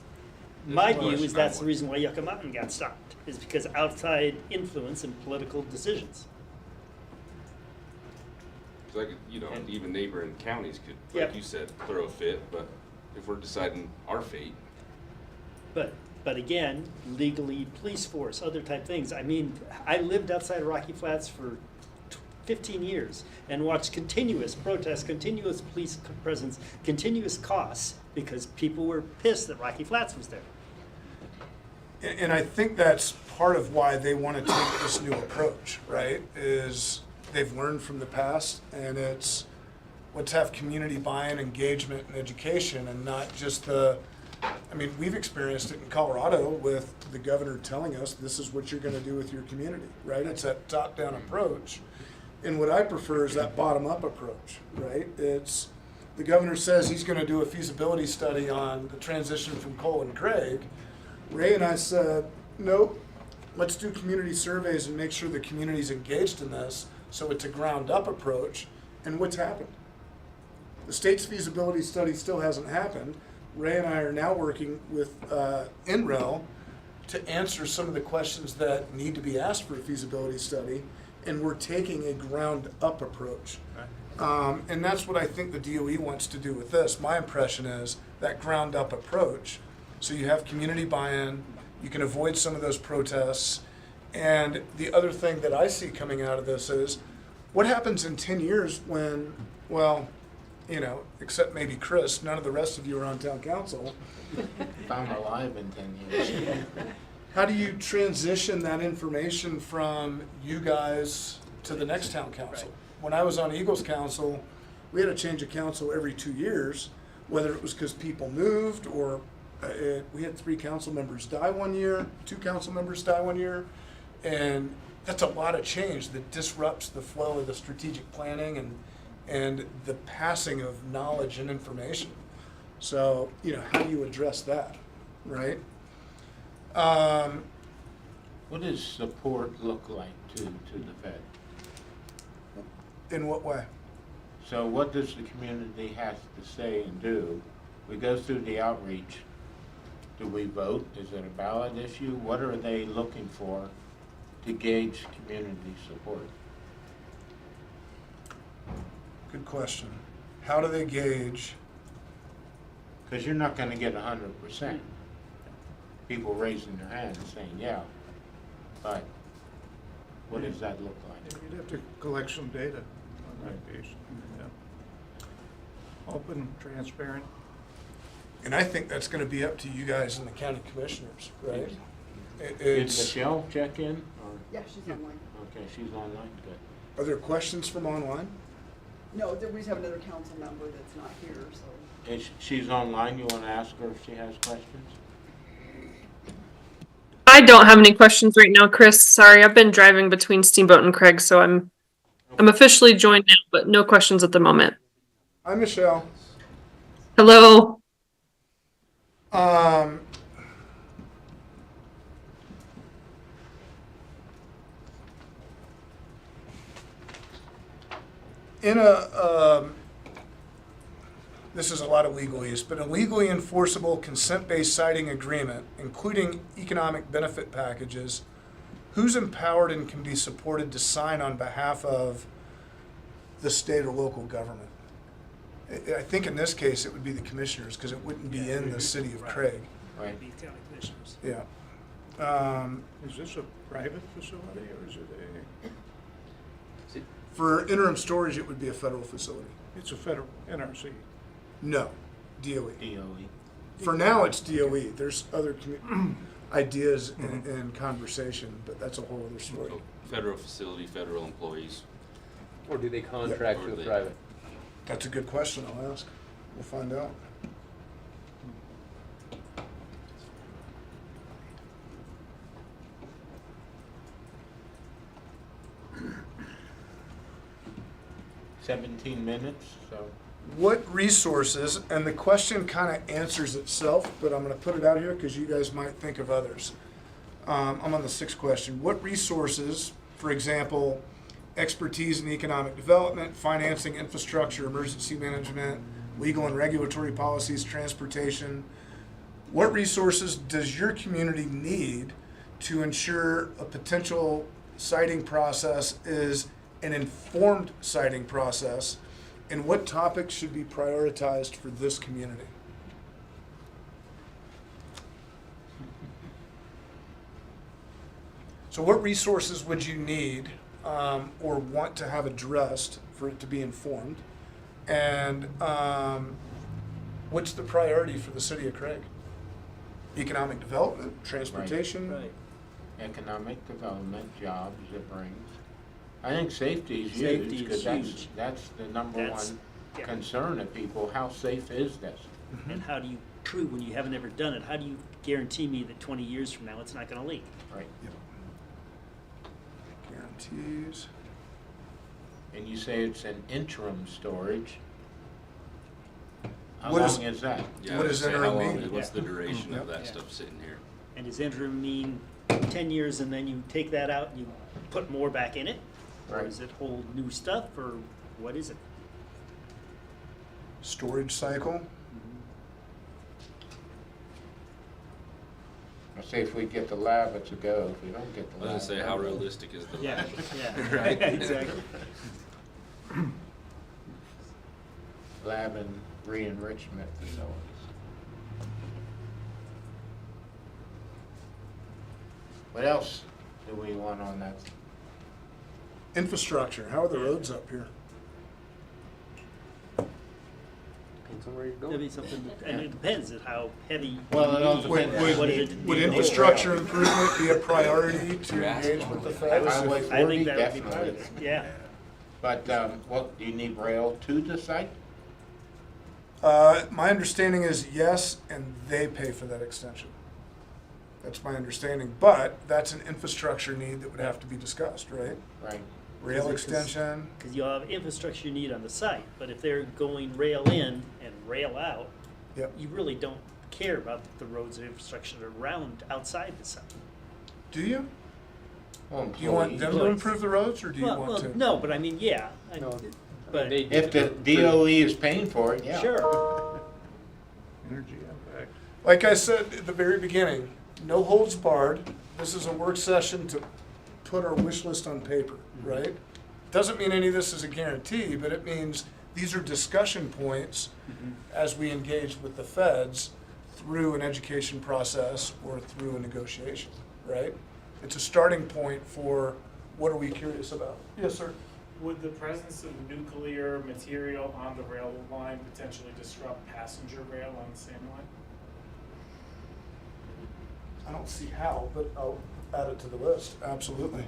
That's my the view question is I that's the want. reason why Yucca Mountain got stopped, is because outside influence and political decisions. Because even neighboring counties could, Yep. like you said, throw a fit, but if we're deciding our fate, But again, legally, police force, other type things. I mean, I lived outside of Rocky Flats for 15 years and watched continuous protests, continuous police presence, continuous costs because people were pissed that Rocky Flats was there. And I think that's part of why they want to take this new approach, right? Is they've learned from the past, and it's let's have community buy-in, engagement, and education, and not just we've experienced it in Colorado with the governor telling us this is what you're going to do with your community, right? It's that top-down approach. And what I prefer is that bottom-up approach, right? It's the governor says he's going to do a feasibility study on the transition from Cole and Craig. Ray and I said, nope, let's do community surveys and make sure the community's engaged in this, so it's a ground-up approach. And what's happened? The state's feasibility study still hasn't happened. Ray and I are now working with NREL to answer some of the questions that need to be asked for a feasibility study. and we're taking a ground-up approach. And that's what I think the DOE wants to do with this. My impression is that ground-up approach, so you have community buy-in, you can avoid some of those protests. And the other thing that I see coming out of this is, what happens in 10 years when, well, you know, except maybe Chris, none of the rest of you are on town council. If I'm alive in 10 years. How do you transition that information from you guys to the next town council? When I was on Eagles Council, we had a change of council every 2 years, whether it was because people moved or we had 3 council members die 1 year, 2 council members die 1 year. And that's a lot of change that disrupts the flow of the strategic planning and the passing of knowledge and information. So, you know, how do you address that, right? What does support look like to the Fed? In what way? So what does the community have to say and do? We go through the outreach. Do we vote? Is it a ballot issue? What are they looking for to gauge community support? Good question. How do they gauge? Because you're not going to get 100% people raising their hand and saying, yeah. But what does that look like? You'd have to collect some data on that piece. Yeah. Open, transparent. And I think that's going to be up to you guys and the county commissioners, right? Did It's, Michelle check in? Or? Yeah, she's online. Okay, she's online. Good. are there questions from online? No, we just have another council member that's not here, so. She's online. You want to ask her if she has questions? I don't have any questions right now, Chris. Sorry, I've been driving between Steamboat and Craig, so I'm officially joined now, but no questions at the moment. Hi, Michelle. Hello. In a, this is a lot of legalese, but a legally enforceable consent-based citing agreement, including economic benefit packages, who's empowered and can be supported to sign on behalf of the state or local government? I think in this case, it would be the commissioners, because it wouldn't be in the city of Craig. Right. Be county commissioners. Yeah. Is this a private facility or is it For interim storage, it would be a federal facility. it's a federal NRC? No, DOE. DOE. For now, it's DOE. There's other ideas and conversation, but that's a whole other story. Federal facility, federal employees. Or do they contract Or with they- private? That's a good question. I'll ask. We'll find out. "17 minutes, so What resources, and the question kind of answers itself, but I'm going to put it out here because you guys might think of others. I'm on the 6th question. What resources, for example, expertise in economic development, financing, infrastructure, emergency management, legal and regulatory policies, transportation, what resources does your community need to ensure a potential siting process is an informed siting process? And what topics should be prioritized for this community? So what resources would you need or want to have addressed for it to be informed? And what's the priority for the city of Craig? Economic development, transportation? Right. economic development, jobs it brings. I think safety is Safety huge, is because huge. that's the number That's- one yeah. concern of people. How safe is this? And how do you prove when you haven't ever done it? How do you guarantee me that 20 years from now it's not going to leak? Right. Guarantees. And you say it's an interim storage. How What long is- is that? Yeah, What I does was gonna say, interim how long mean? is- What's the Yeah. duration Yep. of that Yeah. stuff sitting here? And does interim mean 10 years and then you take that out and you put more back in it? Or Right. is it whole new stuff, or what is it? Storage cycle. I'll say if we get the lab, it's a go. If we don't get I the was lab. gonna say, how realistic is the Yeah, lab? yeah, Right. exactly. Lab and re-enrichment facilities. What else do we want on that? Infrastructure, how are the roads up here? Depends on where you're That'd going. be something, and it depends on how heavy. Well, it all you depends. need. What is it? Would you need? infrastructure improvement be a priority to You're asking engage with the for feds? Highway I 40, think that would be part of definitely. it, yeah. But, what, do you need rail to the site? My understanding is yes, and they pay for that extension. That's my understanding, but that's an infrastructure need that would have to be discussed, right? Right. Rail 'Cause- extension, Because you have infrastructure you need on the site, but if they're going rail in and rail out, yep. you really don't care about the roads and infrastructure around, outside the site. Do you? Well, Do you want them to Employees. improve the roads, or do you Well, want to? no, but I mean, yeah. No, But, they If the DOE is paying for it, yeah. sure, Energy impact. Like I said at the very beginning, no holds barred. This is a work session to put our wish list on paper, right? Doesn't mean any of this is a guarantee, but it means these are discussion points as we engage with the feds through an education process or through a negotiation, right? It's a starting point for what are we curious about? Yes, sir. Would the presence of nuclear material on the rail line potentially disrupt passenger rail on the same line? I don't see how, but I'll add it to the list, absolutely.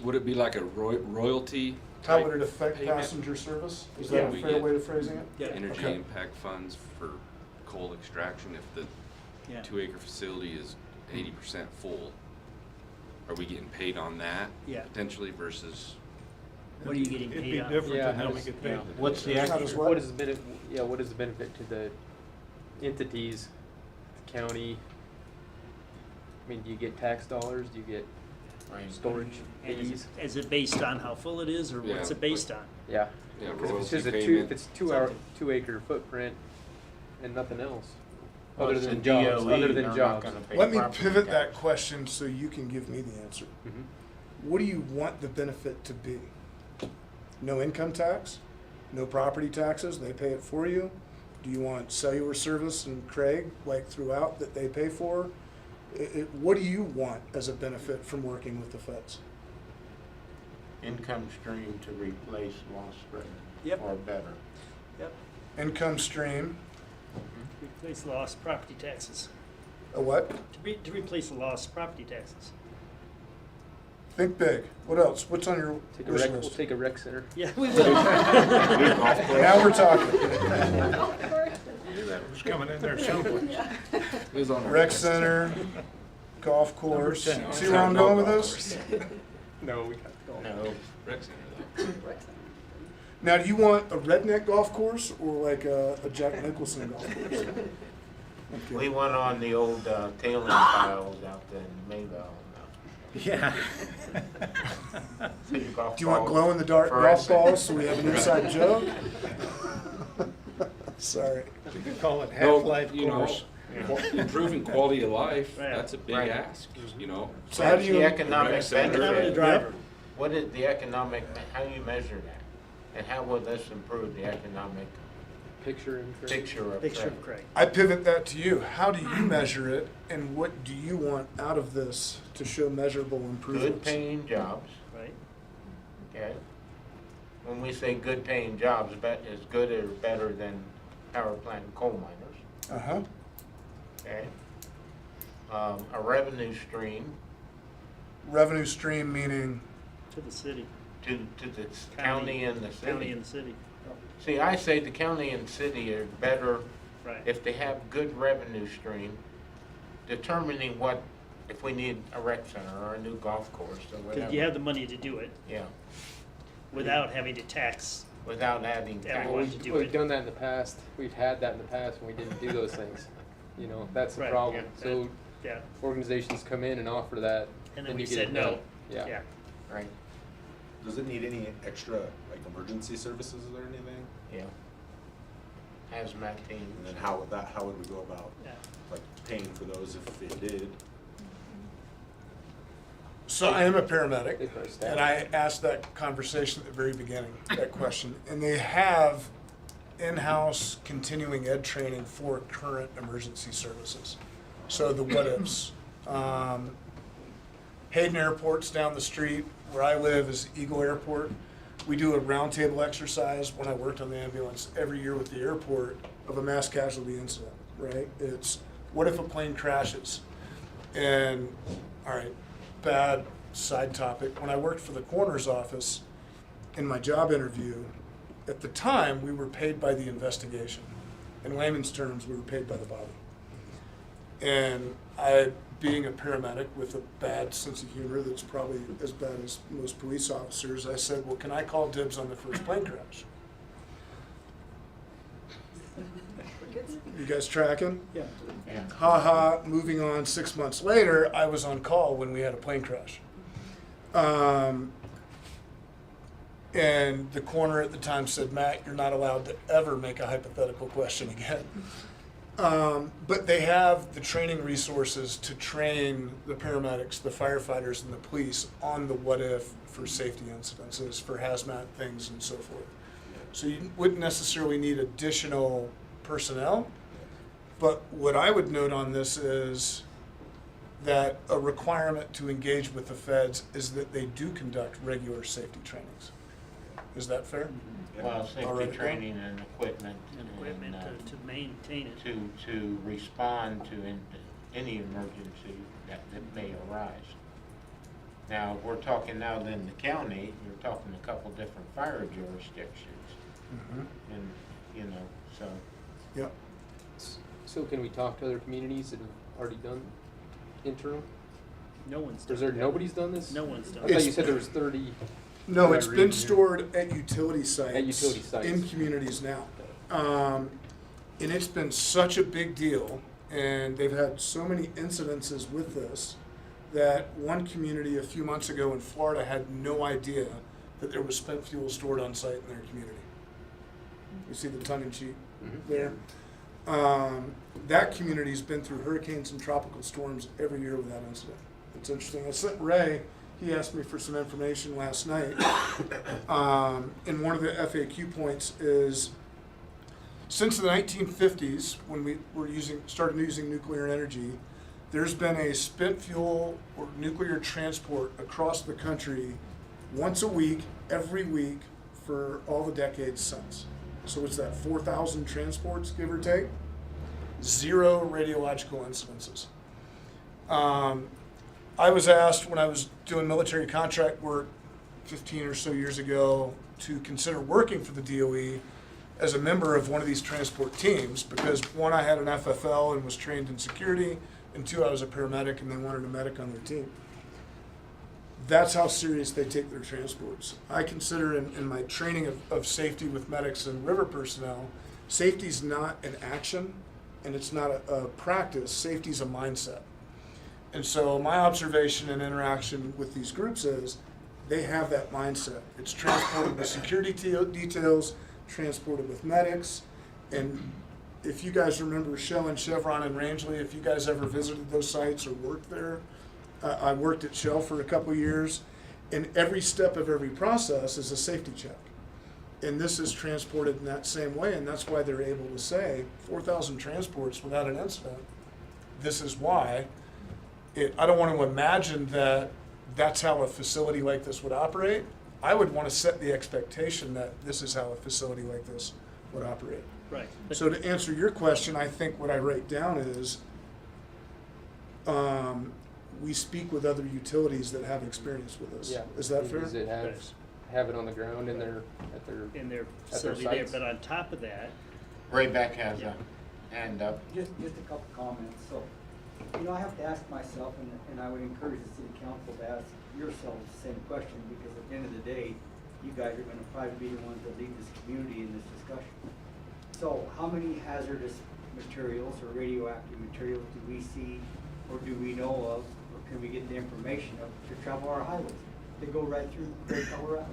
Would it be like a royalty How type would it affect payment? passenger service? Is Yeah, that a we fair get- way of phrasing it? yeah, Energy Okay. impact funds for coal extraction, if the yeah. 2-acre facility is 80% full, are we getting paid on that? Yeah. Potentially versus, What are you getting It'd paid be on? different Yeah, than how how we does- get paid. yeah. What's the Not as extra? what? What is the benefit? Yeah, what is the benefit to the entities, the county? I mean, do you get tax dollars? Do you get Right. storage And fees? is it based on how full it is, or what's Yeah, it based on? Yeah. yeah, 'Cause if it's royalty just a payment? if it's 2-acre footprint and nothing else, Well, other it's than the jobs, DOE, other they're than not jobs. gonna pay Let me property pivot that tax. question so you can give me the answer. Mhm. What do you want the benefit to be? No income tax? No property taxes? They pay it for you? Do you want cellular service and Craig, like throughout, that they pay for? What do you want as a benefit from working with the feds? Income stream to replace lost revenue. Yep. Or better. Yep, Income stream, replace lost property taxes, a what? to replace lost property taxes. Think big. What else? What's on your Take a wish rec, we'll list? take a rec center. Yeah, we will. Now we're talking. I knew that was coming in there someplace. It was on our Rec list. center, golf course. 10. See where I'm going with this? No, we got to go. No, Rec center, though. Now, do you want a redneck golf course or like a Jack Nicholson golf course? we went on the old tailing piles out there in Mayville. Yeah. Do you want glow in the dark golf balls so we have an inside joke? Sorry. You could call it No, half-life you know, course. improving quality of life, Right. that's a big Right. ask, you know? So how do That's you? the economic Rec center. I'm the benefit. driver. What is the economic, how do you measure that? And how will this improve the economic Picture and picture of Picture Craig? of Craig. I pivot that to you. How do you measure it, and what do you want out of this to show measurable Good improvements? paying jobs, Right? okay? When we say good paying jobs, is good or better than power plant and coal miners, Uh-huh. okay? A revenue stream Revenue stream meaning, To the city, to the county and the county city. and the city, See, I say the county and city are better right. if they have good revenue stream, determining what, if we need a rec center or a new golf course or Because whatever. you have the money to do it Yeah, without having to tax. without adding Yeah, tax. we want to do We've it. done that in the past. We've had that in the past when we didn't do those things. You know, that's the Right, problem. yeah, So Yeah, organizations come in and offer that, and then and we you get said it no. done. Yeah, Right. does it need any extra, like, emergency services or anything? Yeah. Hazmat teams. And then how would we go about, Yeah. like, paying for those if it did? So I am a paramedic, They probably staff and I asked that conversation at the very beginning, that question. And they have in-house continuing ed training for current emergency services. So the what ifs. Hayden Airport's down the street. Where I live is Eagle Airport. We do a roundtable exercise when I worked on the ambulance every year with the airport of a mass casualty incident, right? It's, what if a plane crashes? And, all right, bad side topic. When I worked for the coroner's office, in my job interview, at the time, we were paid by the investigation. In layman's terms, we were paid by the body. And I, being a paramedic with a bad sense of humor that's probably as bad as most police officers, I said, well, can I call dibs on the first plane crash? You guys tracking? Yeah. Yeah. Ha ha, moving on, 6 months later, I was on call when we had a plane crash. And the coroner at the time said, Matt, you're not allowed to ever make a hypothetical question again. But they have the training resources to train the paramedics, the firefighters, and the police on the what if for safety incidences, for hazmat things, and so forth. So you wouldn't necessarily need additional personnel. But what I would note on this is that a requirement to engage with the feds is that they do conduct regular safety trainings. Is that fair? Well, safety Alright. training and equipment. And equipment to maintain it. To respond to any emergency that may arise. Now, we're talking now in the county, you're talking a couple different fire jurisdictions. And, you know, so. Yep. So can we talk to other communities that have already done internal? No one's Or done is there, it. nobody's done this? No one's I done thought It's- you said there was 30. No, What it's I been read here. stored at utility sites. At utility sites. In communities now. And it's been such a big deal, and they've had so many incidences with this, that one community a few months ago in Florida had no idea that there was spent fuel stored on site in their community. You see the tongue-in-cheek there? That community's been through hurricanes and tropical storms every year without incident. It's interesting. I sent Ray, he asked me for some information last night. And one of the FAQ points is, since the 1950s, when we started using nuclear energy, there's been a spent fuel or nuclear transport across the country once a week, every week, for all the decades since. So it's that 4,000 transports, give or take. 0 radiological incidences. I was asked when I was doing military contract work 15 or so years ago to consider working for the DOE as a member of one of these transport teams, because one, I had an FFL and was trained in security, and two, I was a paramedic and they wanted a medic on their team. That's how serious they take their transports. I consider in my training of safety with medics and river personnel, safety's not an action and it's not a practice, safety's a mindset. And so my observation and interaction with these groups is they have that mindset. It's transported with security details, transported with medics. And if you guys remember Shell and Chevron and Rangeley, if you guys ever visited those sites or worked there, I worked at Shell for a couple years, and every step of every process is a safety check. And this is transported in that same way, and that's why they're able to say 4,000 transports without an incident. This is why. I don't want to imagine that that's how a facility like this would operate. I would want to set the expectation that this is how a facility like this would operate. Right. So to answer your question, I think what I write down is, we speak with other utilities that have experience with this. Yeah. Is that fair? Does it have it on the ground in their, at their? In their their facility there, sites? but on top of that, Ray Beck has a hand up. Just a couple comments. So, I have to ask myself, and I would encourage the city council to ask yourselves the same question, because at the end of the day, you guys are gonna probably be the ones that lead this community in this discussion. So how many hazardous materials or radioactive materials do we see or do we know of, or can we get the information of to travel our highways? They go right through Craig, Colorado.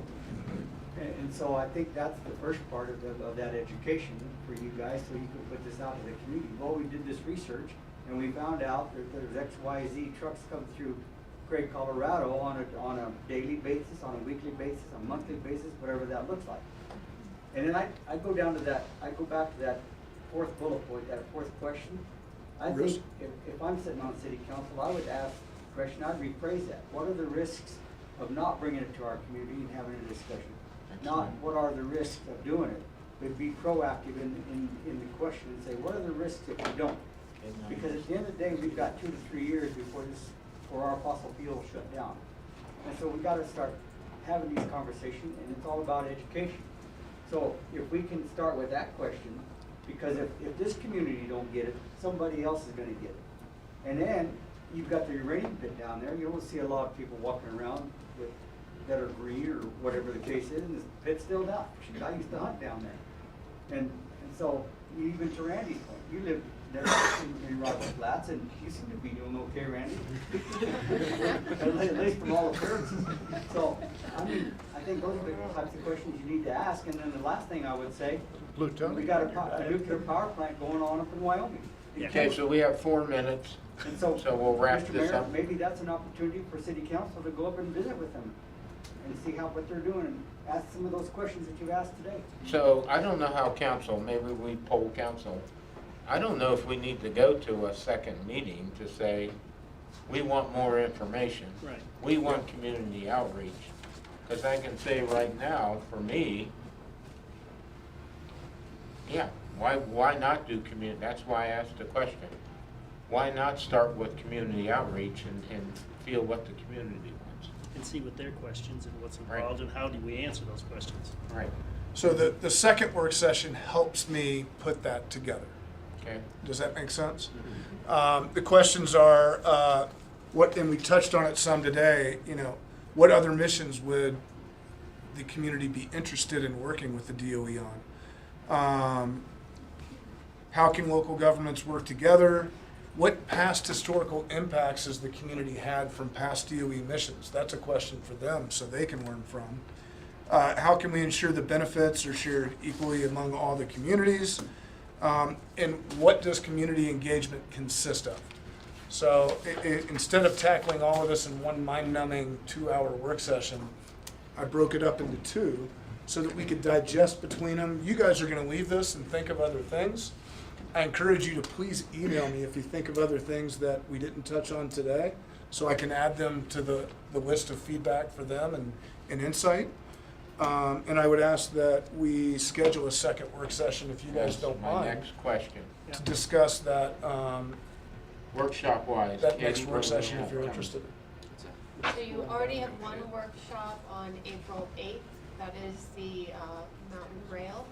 And so I think that's the first part of that education for you guys, so you can put this out to the community. Well, we did this research, and we found out that there's X, Y, Z trucks come through Craig, Colorado on a daily basis, on a weekly basis, a monthly basis, whatever that looks like. And then I go down to that, I go back to that fourth bullet point, that fourth question. I think if I'm sitting on city council, I would ask the question, I'd rephrase that. What are the risks of not bringing it to our community and having a discussion? Not what are the risks of doing it, but be proactive in the question and say, what are the risks if we don't? Because at the end of the day, we've got 2 to 3 years before our fossil fuels shut down. And so we gotta start having these conversations, and it's all about education. So if we can start with that question, because if this community don't get it, somebody else is gonna get it. And then you've got the uranium pit down there, you will see a lot of people walking around with, that are green or whatever the case is, and the pit's still down. I used to hunt down there. And so, even to Randy's point, you live there in Rocky Flats, and you seem to be doing okay, Randy. At least from all appearances. So, I mean, I think those are the types of questions you need to ask. And then the last thing I would say, we got a nuclear power plant going on up in Wyoming. Okay, so we have 4 minutes, And so, so we'll wrap Mr. this Mayor, up. maybe that's an opportunity for city council to go up and visit with them and see what they're doing, and ask some of those questions that you asked today. So I don't know how council, maybe we poll council. I don't know if we need to go to a second meeting to say, we want more information. Right. We want community outreach. Because I can say right now, for me, yeah, why not do community, that's why I asked the question. Why not start with community outreach and feel what the community wants? And see what their questions and what's Right. involved and how do we answer those questions. Right, So the second work session helps me put that together. okay. Does that make sense? The questions are, and we touched on it some today, what other missions would the community be interested in working with the DOE on? How can local governments work together? What past historical impacts has the community had from past DOE missions? That's a question for them so they can learn from. How can we ensure the benefits are shared equally among all the communities? And what does community engagement consist of? So instead of tackling all of this in one mind-numbing 2-hour work session, I broke it up into 2 so that we could digest between them. You guys are going to leave this and think of other things. I encourage you to please email me if you think of other things that we didn't touch on today, so I can add them to the list of feedback for them and insight. And I would ask that we schedule a second work session, if you guys That's don't my mind, next question. to discuss that, Workshop wise. that next work session if you're interested. So you already have one workshop on April 8th, that is the Mountain Rail.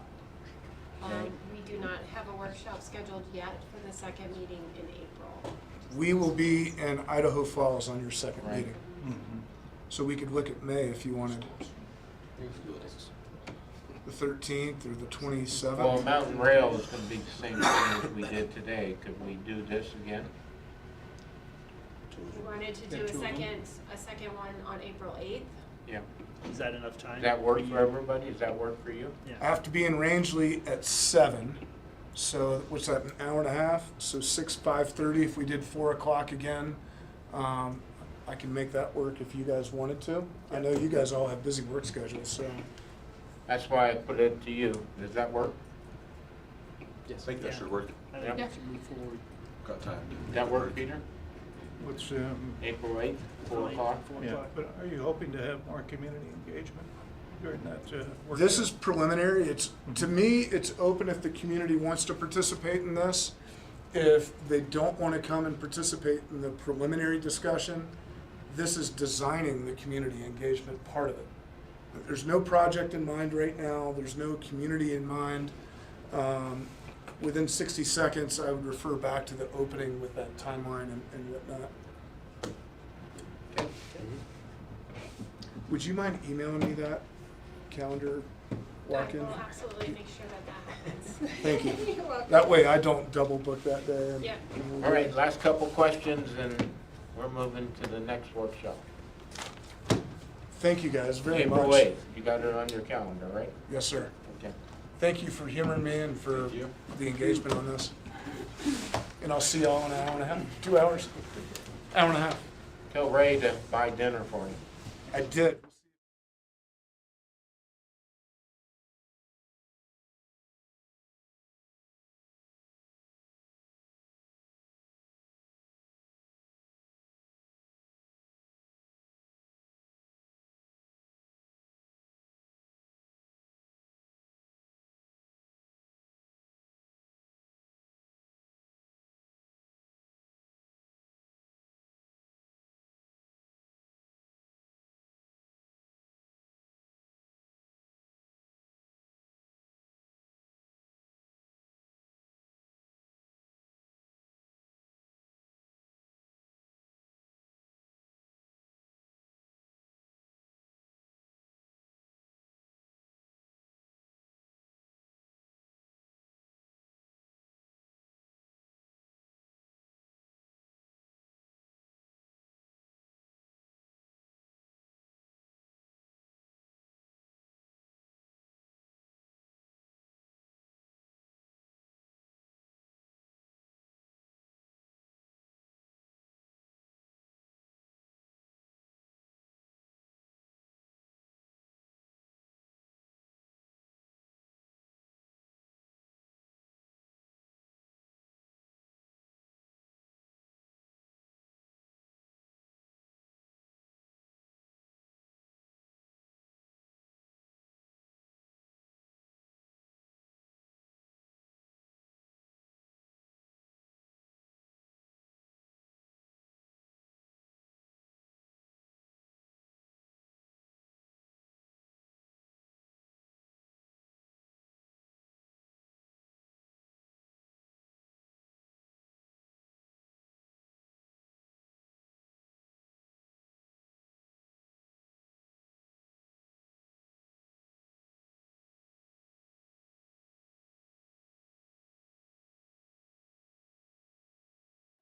Okay. We do not have a workshop scheduled yet for the second meeting in April. We will be in Idaho Falls on your second Right. meeting. So we could look at May if you wanted, the 13th or the 27th. Well, Mountain Rail is gonna be the same thing as we did today. Could we do this again? We wanted to do a second one on April 8th. Yeah. Is that enough time? Does that work for everybody? Does that work for you? I have to be in Rangeley at 7, so what's that, an hour and a half? So 5:30, if we did 4 o'clock again, I can make that work if you guys wanted to. I know you guys all have busy work schedules, so. That's why I put it to you. Does that work? I think that should work. I think we Yep. should move forward. Got time. Does that work, Peter? What's, April 8th, 4 o'clock? 4 yeah, o'clock. but are you hoping to have more community engagement during that workshop? This is preliminary. It's, to me, it's open if the community wants to participate in this. If they don't want to come and participate in the preliminary discussion, this is designing the community engagement part of it. There's no project in mind right now. There's no community in mind. Within 60 seconds, I would refer back to the opening with that timeline and whatnot. Would you mind emailing me that calendar I walk-in? will absolutely make sure that happens. Thank you. You're welcome. That way I don't double book that day. and- Yeah. and we'll All do right, it. last couple questions and we're moving to the next workshop. Thank you guys very much. April 8th, you got it on your calendar, right? Yes, sir. Okay. Thank you for humoring me and for Thank you. the engagement on this. And I'll see y'all in an hour and a half, 2 hours, hour and a half. Tell Ray to buy dinner for you. I did.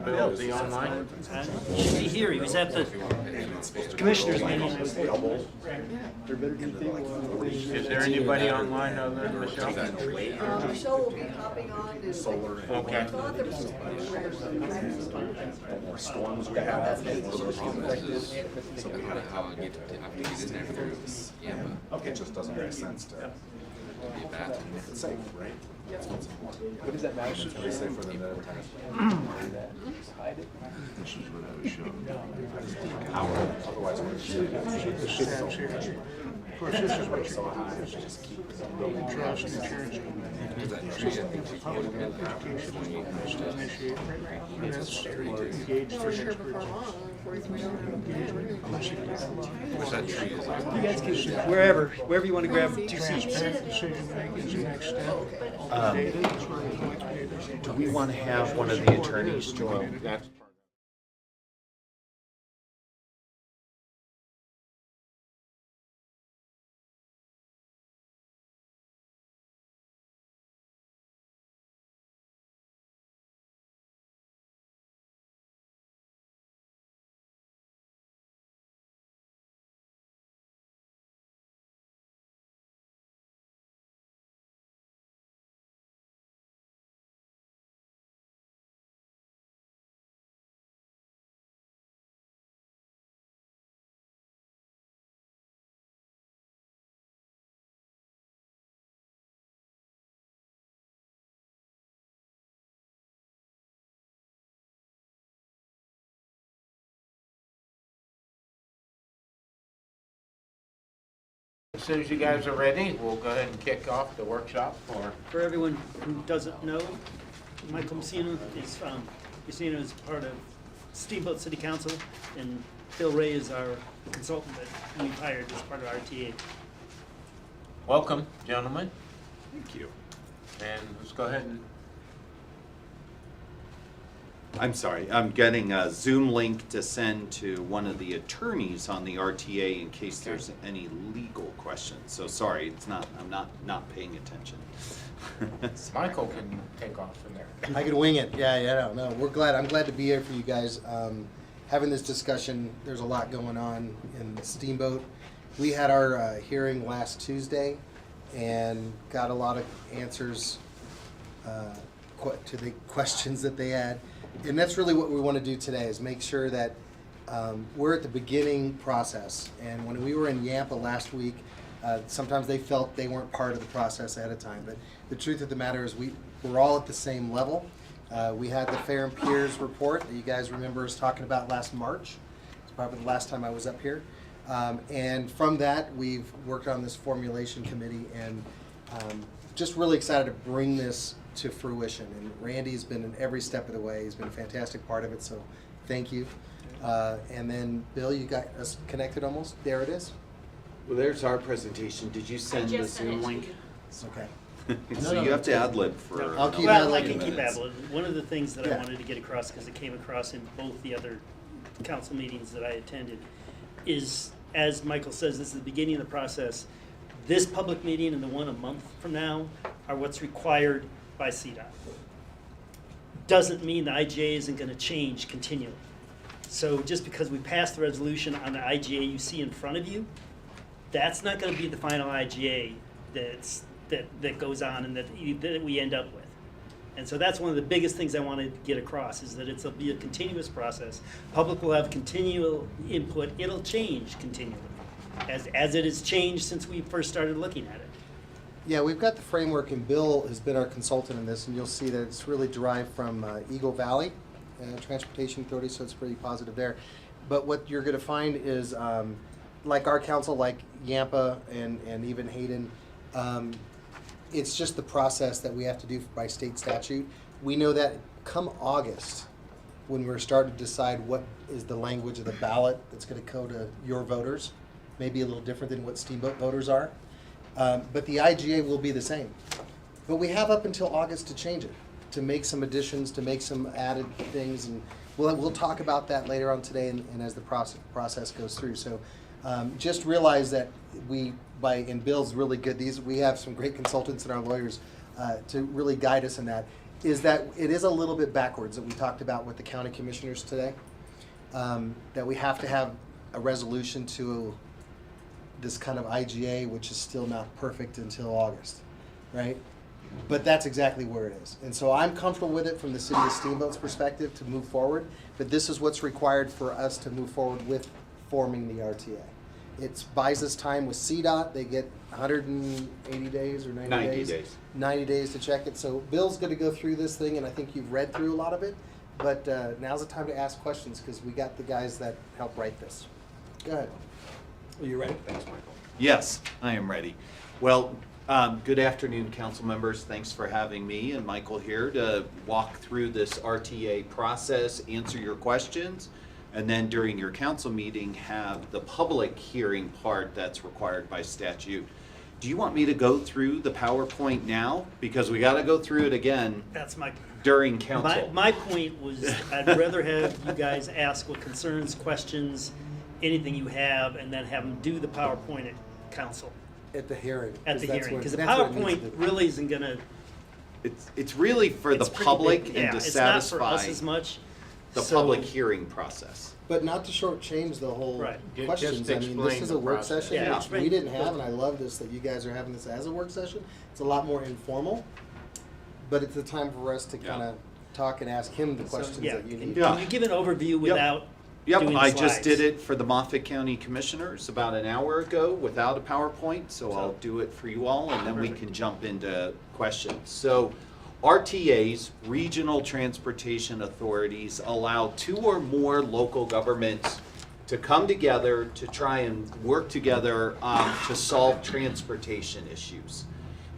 Bill, is he online? Should be here, he was at the commissioners meeting. Is there anybody online other than Michelle? Michelle will be hopping on and. Okay. I thought there was More storms we have. So we have to get in there through, It just doesn't make sense to. It's safe, right? That's what's important. What does that matter? It's very safer than the other time. Hide it? Otherwise, we're just. Of course, this is what you building trust and insurance. Because that tree, I think she came in Initiate right now. And that's engaged No, for we're here experts. before long, before he's way over. Yeah, we're gonna Which that tree is. You guys can, wherever you wanna grab 2 seats. Transparent decision making is the next step. Data is where we collect data. Do we want to have one of the attorneys Well, that's part As soon as you guys are ready, we'll go ahead and kick off the workshop for. For everyone who doesn't know, Michael Messina is, Messina is part of Steamboat City Council, and Phil Ray is our consultant that we've hired as part of our TA. Welcome, gentlemen, Thank you. and let's go ahead and. I'm sorry, I'm getting a Zoom link to send to one of the attorneys on the RTA in case there's any legal questions. So sorry, it's not, I'm not paying attention. Michael can take off from there. I could wing it. Yeah, no. I'm glad to be here for you guys. Having this discussion, there's a lot going on in Steamboat, we had our hearing last Tuesday and got a lot of answers to the questions that they had. And that's really what we want to do today, is make sure that we're at the beginning process. And when we were in Yampa last week, sometimes they felt they weren't part of the process ahead of time. But the truth of the matter is we're all at the same level. We had the Fair and Peers report that you guys remember us talking about last March. It's probably the last time I was up here. And from that, we've worked on this formulation committee, and just really excited to bring this to fruition. And Randy's been in every step of the way. He's been a fantastic part of it, so thank you. And then, Bill, you got us connected almost? There it is. Well, there's our presentation. Did you send the just sent Zoom it to link? you. Okay. So you have to ad lib for. I'll keep Well, I ad-libbing can keep minutes. ad-libbing. One of the things that I Yeah. wanted to get across, because it came across in both the other council meetings that I attended, is, as Michael says, this is the beginning of the process. This public meeting and the one a month from now are what's required by CDOT. Doesn't mean the IGA isn't gonna change continually. So just because we passed the resolution on the IGA you see in front of you, that's not gonna be the final IGA that goes on and that we end up with. And so that's one of the biggest things I want to get across, is that it'll be a continuous process. Public will have continual input. It'll change continually, as it has changed since we first started looking at it. Yeah, we've got the framework, and Bill has been our consultant in this, and you'll see that it's really derived from Eagle Valley Transportation Authority, so it's pretty positive there. But what you're going to find is, like our council, like Yampa and even Hayden, it's just the process that we have to do by state statute. We know that come August, when we're starting to decide what is the language of the ballot that's going to go to your voters, maybe a little different than what Steamboat voters are. But the IGA will be the same. But we have up until August to change it, to make some additions, to make some added things, and we'll talk about that later on today and as the process goes through. So just realize that and Bill's really good. We have some great consultants and our lawyers to really guide us in that. Is that it is a little bit backwards that we talked about with the county commissioners today. That we have to have a resolution to this kind of IGA, which is still not perfect until August, right? But that's exactly where it is. And so I'm comfortable with it from the city of Steamboat's perspective to move forward, but this is what's required for us to move forward with forming the RTA. It buys us time with CDOT. They get 180 days or 90 days. 90 days. 90 days to check it. So Bill's going to go through this thing, and I think you've read through a lot of it. But now's the time to ask questions, because we got the guys that help write this. Go ahead. Are you ready? Thanks, Michael. Yes, I am ready. Well, good afternoon, council members. Thanks for having me and Michael here to walk through this RTA process, answer your questions, and then during your council meeting have the public hearing part that's required by statute. Do you want me to go through the PowerPoint now? Because we got to go through it again That's my during council. My point was, I'd rather have you guys ask what concerns, questions, anything you have, and then have them do the PowerPoint at council, At the hearing. at the hearing. Because the that's what it needs to PowerPoint do. really isn't gonna. It's really for the it's pretty public big. and Yeah, to it's not for us satisfy as much. the So- public hearing process. But not to shortchange the whole Right. questions. Just I mean, this explain is the a work process. session, Yeah, which we explain- didn't have, and I love this that you guys are having this as a work session. It's a lot more informal, but it's the time for us to Yeah. kind of talk and ask him the So, questions yeah, that you need. Yeah. Can you give an overview without Yep, doing I slides? just did it for the Moffett County Commissioners about an hour ago without a PowerPoint, so I'll do it for you all, and then we can jump into questions. So RTAs, Regional Transportation Authorities, allow two or more local governments to come together to try and work together to solve transportation issues.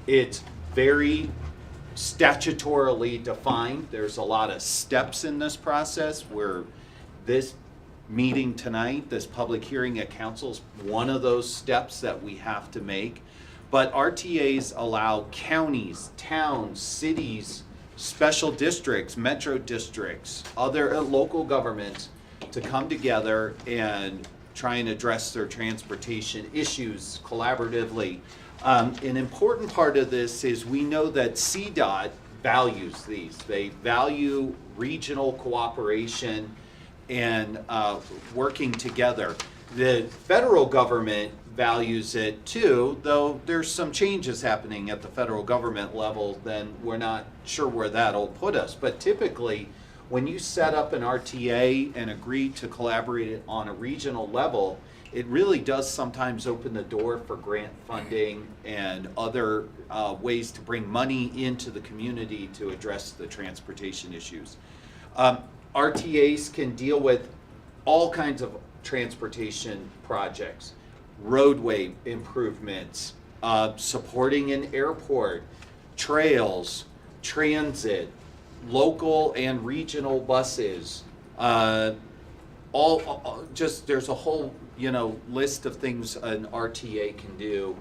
It's very statutorily defined. There's a lot of steps in this process where this meeting tonight, this public hearing at council is one of those steps that we have to make. But RTAs allow counties, towns, cities, special districts, metro districts, other local governments to come together and try and address their transportation issues collaboratively. An important part of this is we know that CDOT values these. They value regional cooperation and working together. The federal government values it too, though there's some changes happening at the federal government level, then we're not sure where that'll put us. But typically, when you set up an RTA and agree to collaborate on a regional level, it really does sometimes open the door for grant funding and other ways to bring money into the community to address the transportation issues. RTAs can deal with all kinds of transportation projects, roadway improvements, supporting an airport, trails, transit, local and regional buses, just there's a whole list of things an RTA can do.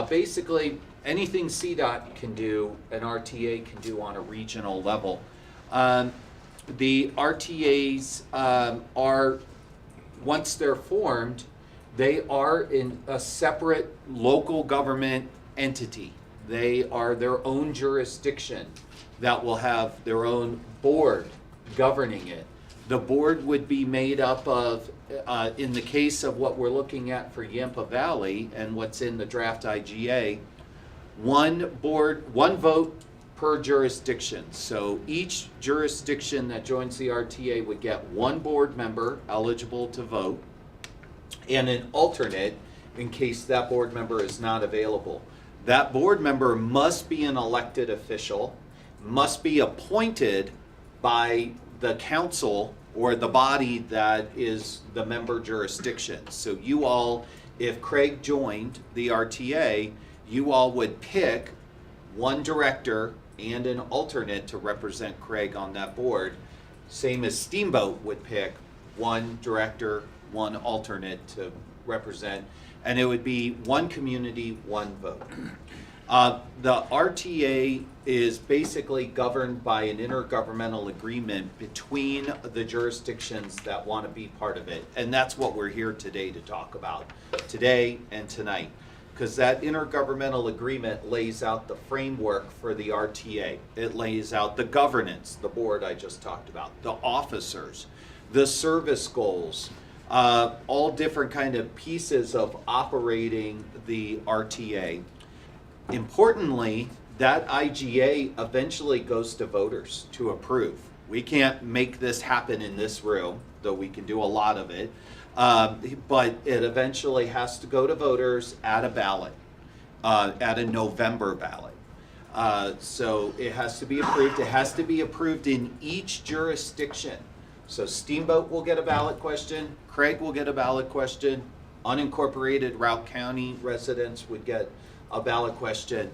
Basically, anything CDOT can do, an RTA can do on a regional level. The RTAs are, once they're formed, they are in a separate local government entity. They are their own jurisdiction that will have their own board governing it. The board would be made up of, in the case of what we're looking at for Yampa Valley and what's in the draft IGA, one vote per jurisdiction. So each jurisdiction that joins the RTA would get one board member eligible to vote and an alternate in case that board member is not available. That board member must be an elected official, must be appointed by the council or the body that is the member jurisdiction. So you all, if Craig joined the RTA, you all would pick one director and an alternate to represent Craig on that board. Same as Steamboat would pick one director, one alternate to represent, and it would be one community, one vote. The RTA is basically governed by an intergovernmental agreement between the jurisdictions that want to be part of it. And that's what we're here today to talk about, today and tonight. Because that intergovernmental agreement lays out the framework for the RTA. It lays out the governance, the board I just talked about, the officers, the service goals, all different kind of pieces of operating the RTA. Importantly, that IGA eventually goes to voters to approve. We can't make this happen in this room, though we can do a lot of it. But it eventually has to go to voters at a ballot, at a November ballot. So it has to be approved. It has to be approved in each jurisdiction. So Steamboat will get a ballot question, Craig will get a ballot question, unincorporated Routt County residents would get a ballot question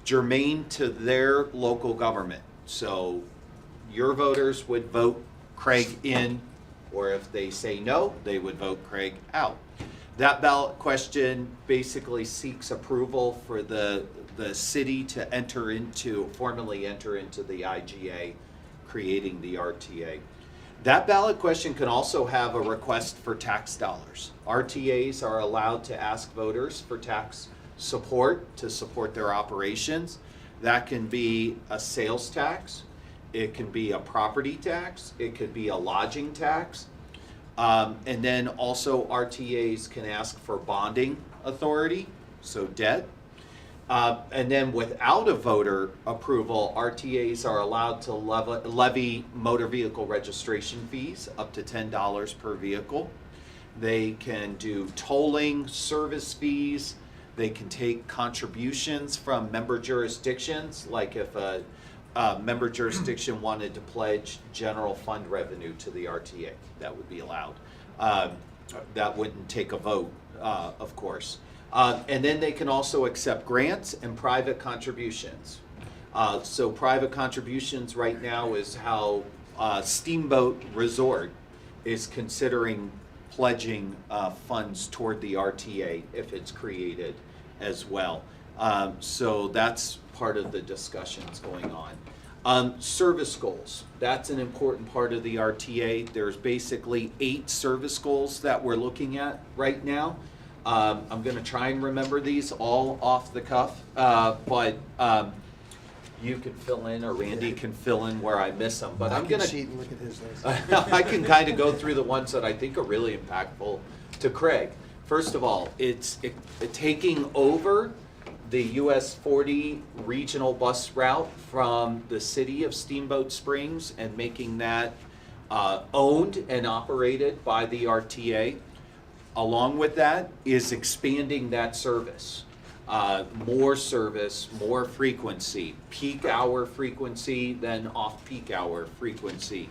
germane to their local government. So your voters would vote Craig in, or if they say no, they would vote Craig out. That ballot question basically seeks approval for the city to formally enter into the IGA, creating the RTA. That ballot question can also have a request for tax dollars. RTAs are allowed to ask voters for tax support to support their operations. That can be a sales tax, it can be a property tax, it could be a lodging tax, and then also RTAs can ask for bonding authority, so debt. And then without a voter approval, RTAs are allowed to levy motor vehicle registration fees up to $10 per vehicle. They can do tolling, service fees. They can take contributions from member jurisdictions, like if a member jurisdiction wanted to pledge general fund revenue to the RTA, that would be allowed. That wouldn't take a vote, of course. And then they can also accept grants and private contributions. So private contributions right now is how Steamboat Resort is considering pledging funds toward the RTA if it's created as well. So that's part of the discussions going on. Service goals, that's an important part of the RTA. There's basically 8 service goals that we're looking at right now. I'm going to try and remember these all off the cuff, but you can fill in, or Randy can fill in where I miss them. But I'm going to look at his list. I can kind of go through the ones that I think are really impactful to Craig. First of all, it's taking over the US 40 regional bus route from the city of Steamboat Springs and making that owned and operated by the RTA. Along with that is expanding that service. More service, more frequency, peak hour frequency, then off-peak hour frequency.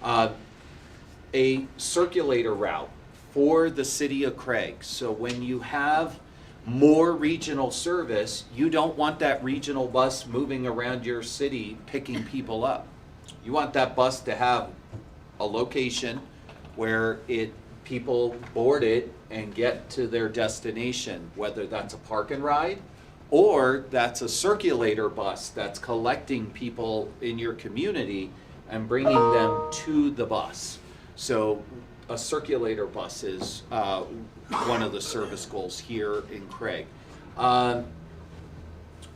A circulator route for the city of Craig. So when you have more regional service, you don't want that regional bus moving around your city picking people up. You want that bus to have a location where people board it and get to their destination, whether that's a park and ride or that's a circulator bus that's collecting people in your community and bringing them to the bus. So a circulator bus is one of the service goals here in Craig.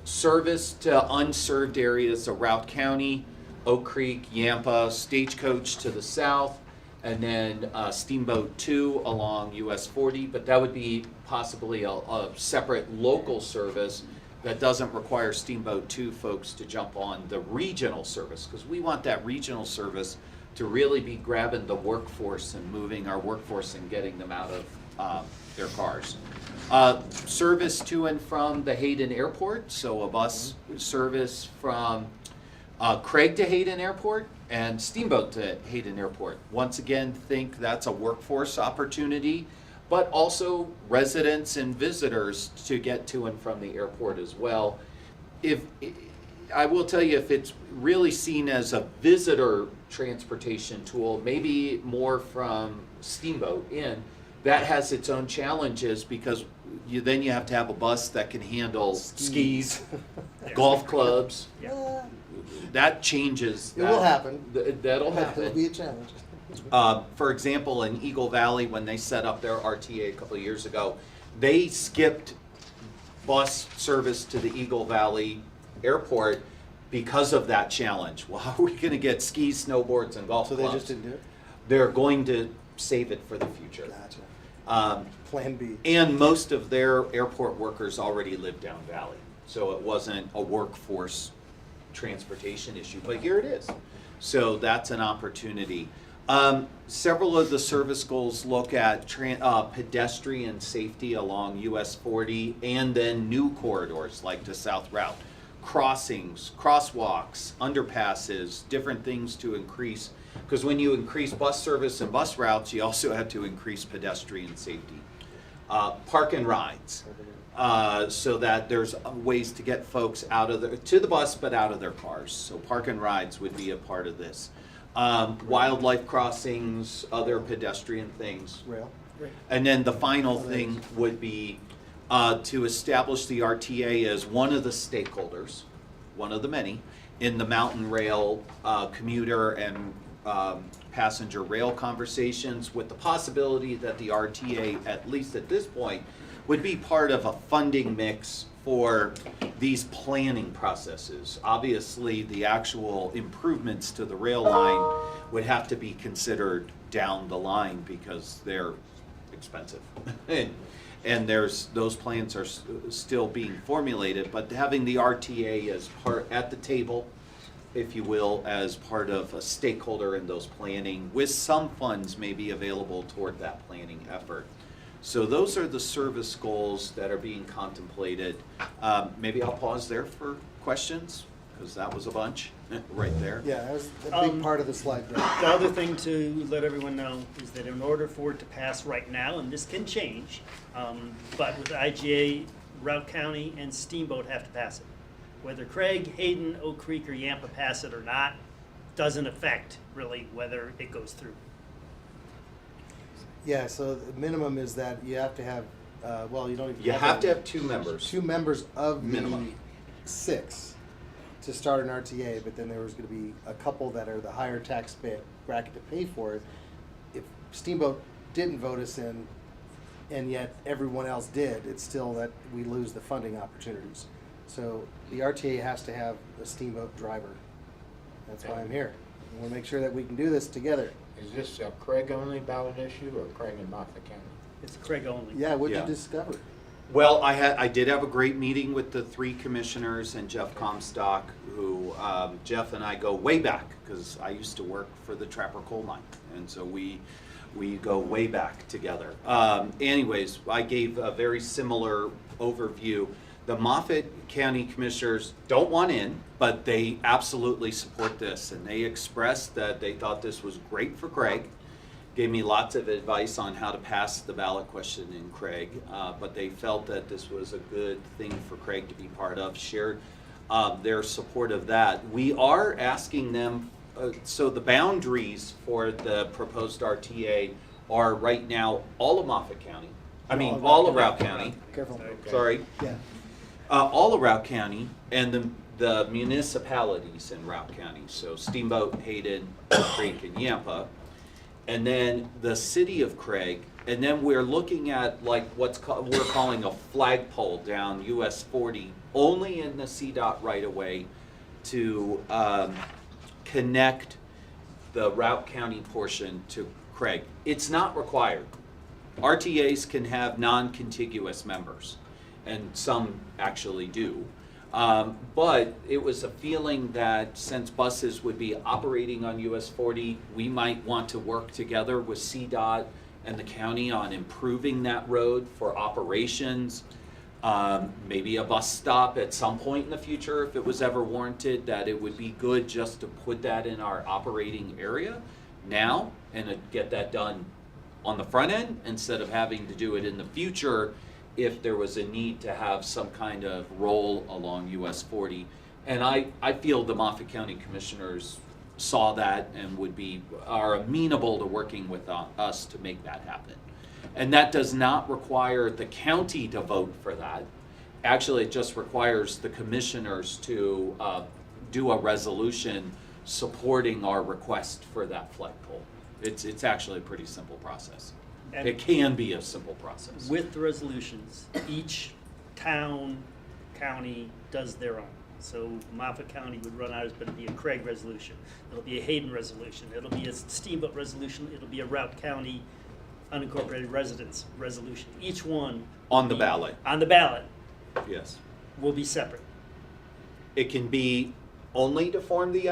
Service to unserved areas of Routt County, Oak Creek, Yampa, Stagecoach to the south, and then Steamboat 2 along US 40, but that would be possibly a separate local service that doesn't require Steamboat 2 folks to jump on the regional service, because we want that regional service to really be grabbing the workforce and moving our workforce and getting them out of their cars. Service to and from the Hayden Airport, so a bus service from Craig to Hayden Airport and Steamboat to Hayden Airport. Once again, think that's a workforce opportunity, but also residents and visitors to get to and from the airport as well. I will tell you, if it's really seen as a visitor transportation tool, maybe more from Steamboat in, that has its own challenges because then you have to have a bus that can handle skis, golf clubs. Yeah. That changes. It will happen. That'll happen. It'll be a challenge. For example, in Eagle Valley, when they set up their RTA a couple of years ago, they skipped bus service to the Eagle Valley Airport because of that challenge. Well, how are we going to get skis, snowboards, and golf clubs? So they just didn't do it? They're going to save it for the future. Gotcha. Plan B. And most of their airport workers already live down valley, so it wasn't a workforce transportation issue, but here it is. So that's an opportunity. Several of the service goals look at pedestrian safety along US 40 and then new corridors like the South Route. Crossings, crosswalks, underpasses, different things to increase, because when you increase bus service and bus routes, you also have to increase pedestrian safety. Park and rides, so that there's ways to get folks to the bus but out of their cars. So park and rides would be a part of this. Wildlife crossings, other pedestrian things. Rail. And then the final thing would be to establish the RTA as one of the stakeholders, one of the many, in the mountain rail commuter and passenger rail conversations, with the possibility that the RTA, at least at this point, would be part of a funding mix for these planning processes. Obviously, the actual improvements to the rail line would have to be considered down the line because they're expensive. And those plans are still being formulated, but having the RTA as part at the table, if you will, as part of a stakeholder in those planning, with some funds maybe available toward that planning effort. So those are the service goals that are being contemplated. Maybe I'll pause there for questions, because that was a bunch right there. Yeah, that was a big part of the slide deck. The other thing to let everyone know is that in order for it to pass right now, and this can change, but with IGA, Routt County and Steamboat have to pass it. Whether Craig, Hayden, Oak Creek, or Yampa pass it or not, doesn't affect really whether it goes through. Yeah, so the minimum is that you have to have, well, you don't even. You have to have 2 members. 2 members of Minimum. the 6 to start an RTA, but then there was gonna be a couple that are the higher tax bracket to pay for it. If Steamboat didn't vote us in, and yet everyone else did, it's still that we lose the funding opportunities. So the RTA has to have a Steamboat driver. That's why I'm here. I wanna make sure that we can do this together. Is this a Craig only ballot issue or Craig and Moffett County? It's Craig only. Yeah, what'd Yeah. you discover? Well, I did have a great meeting with the 3 commissioners and Jeff Comstock, who, Jeff and I go way back, because I used to work for the Trapper Coal Mine, and so we go way back together. Anyways, I gave a very similar overview. The Moffett County Commissioners don't want in, but they absolutely support this, and they expressed that they thought this was great for Craig. Gave me lots of advice on how to pass the ballot question in Craig, but they felt that this was a good thing for Craig to be part of, shared their support of that. We are asking them, so the boundaries for the proposed RTA are right now all of Moffett County, all of Routt County, Careful. sorry. Yeah. All of Routt County and the municipalities in Routt County, so Steamboat, Hayden, Creek, and Yampa. And then the city of Craig, and then we're looking at like we're calling a flagpole down US 40, only in the CDOT right of way to connect the Routt County portion to Craig. It's not required. RTAs can have non-contiguous members, and some actually do. But it was a feeling that since buses would be operating on US 40, we might want to work together with CDOT and the county on improving that road for operations. Maybe a bus stop at some point in the future if it was ever warranted, that it would be good just to put that in our operating area now and get that done on the front end instead of having to do it in the future if there was a need to have some kind of roll along US 40. And I feel the Moffett County Commissioners saw that and are amenable to working with us to make that happen. And that does not require the county to vote for that. Actually, it just requires the commissioners to do a resolution supporting our request for that flagpole. It's actually a pretty simple process. And it can be a simple process. with the resolutions, each town, county does their own. So Moffett County would run ours, but it'll be a Craig resolution. It'll be a Hayden resolution. It'll be a Steamboat resolution. It'll be a Routt County unincorporated residents resolution. Each one On the ballot, on the ballot yes. will be separate. It can be only to form the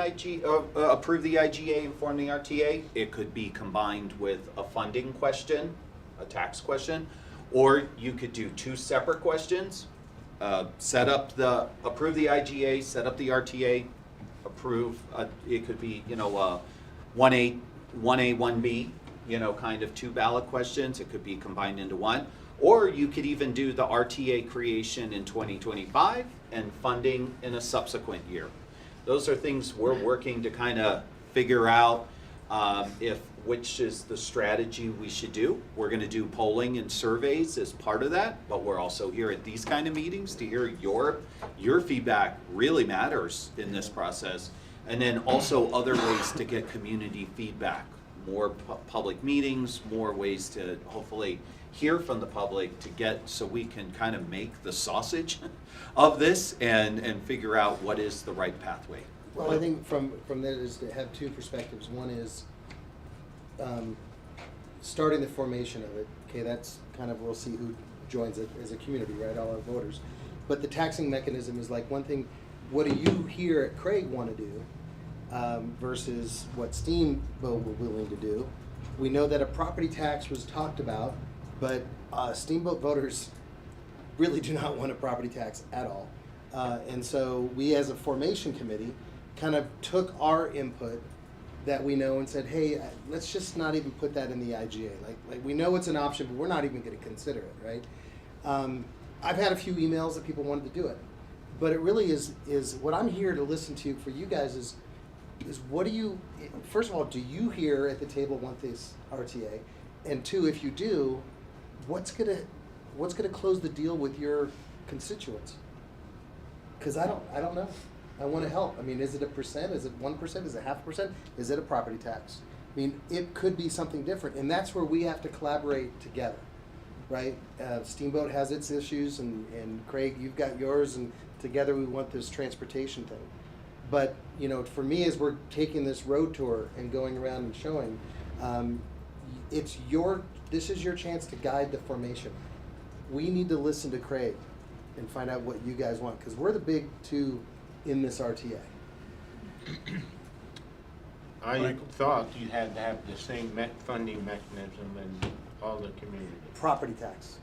approve the IGA and form the RTA. It could be combined with a funding question, a tax question, or you could do 2 separate questions. Approve the IGA, set up the RTA, approve, it could be, 1A, 1B, kind of 2 ballot questions. It could be combined into one. Or you could even do the RTA creation in 2025 and funding in a subsequent year. Those are things we're working to kind of figure out which is the strategy we should do. We're going to do polling and surveys as part of that, but we're also here at these kind of meetings to hear your feedback really matters in this process. And then also other ways to get community feedback, more public meetings, more ways to hopefully hear from the public so we can kind of make the sausage of this and figure out what is the right pathway. Well, I think from that is to have 2 perspectives. One is starting the formation of it. Okay, that's kind of, we'll see who joins it as a community, right, all our voters. But the taxing mechanism is like one thing. What do you here at Craig want to do versus what Steamboat were willing to do? We know that a property tax was talked about, but Steamboat voters really do not want a property tax at all. And so we as a formation committee kind of took our input that we know and said, hey, let's just not even put that in the IGA. Like we know it's an option, but we're not even going to consider it, right? I've had a few emails that people wanted to do it, but it really is what I'm here to listen to for you guys is what do you, first of all, do you here at the table want this RTA? And 2, if you do, what's gonna close the deal with your constituents? Because I don't know. I want to help. I mean, is it a percent? Is it 1%? Is it 0.5%? Is it a property tax? I mean, it could be something different, and that's where we have to collaborate together, right? Steamboat has its issues, and Craig, you've got yours, and together we want this transportation thing. But for me, as we're taking this road tour and going around and showing, This is your chance to guide the formation. We need to listen to Craig and find out what you guys want, because we're the big two in this RTA. I thought you had to have the same funding mechanism in all the communities. Property tax.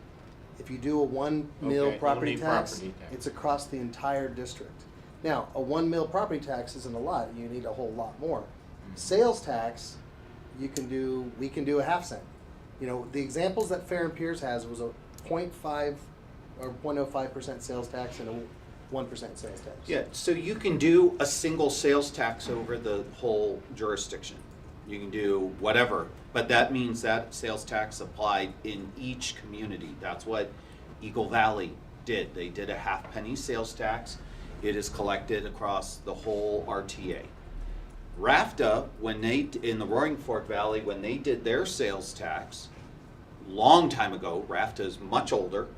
If you do a 1 mil Okay, property only tax, property tax. it's across the entire district. Now, a 1 mil property tax isn't a lot, you need a whole lot more. Sales tax, we can do a half cent. You know, the examples that Fair and Pierce has was a 0.5 or 0.05% sales tax and a 1% sales tax. Yeah, so you can do a single sales tax over the whole jurisdiction. You can do whatever, but that means that sales tax applied in each community. That's what Eagle Valley did. They did a half-penny sales tax. It is collected across the whole RTA. RAFTA, in the Roaring Fork Valley, when they did their sales tax, long time ago, RAFTA is much older,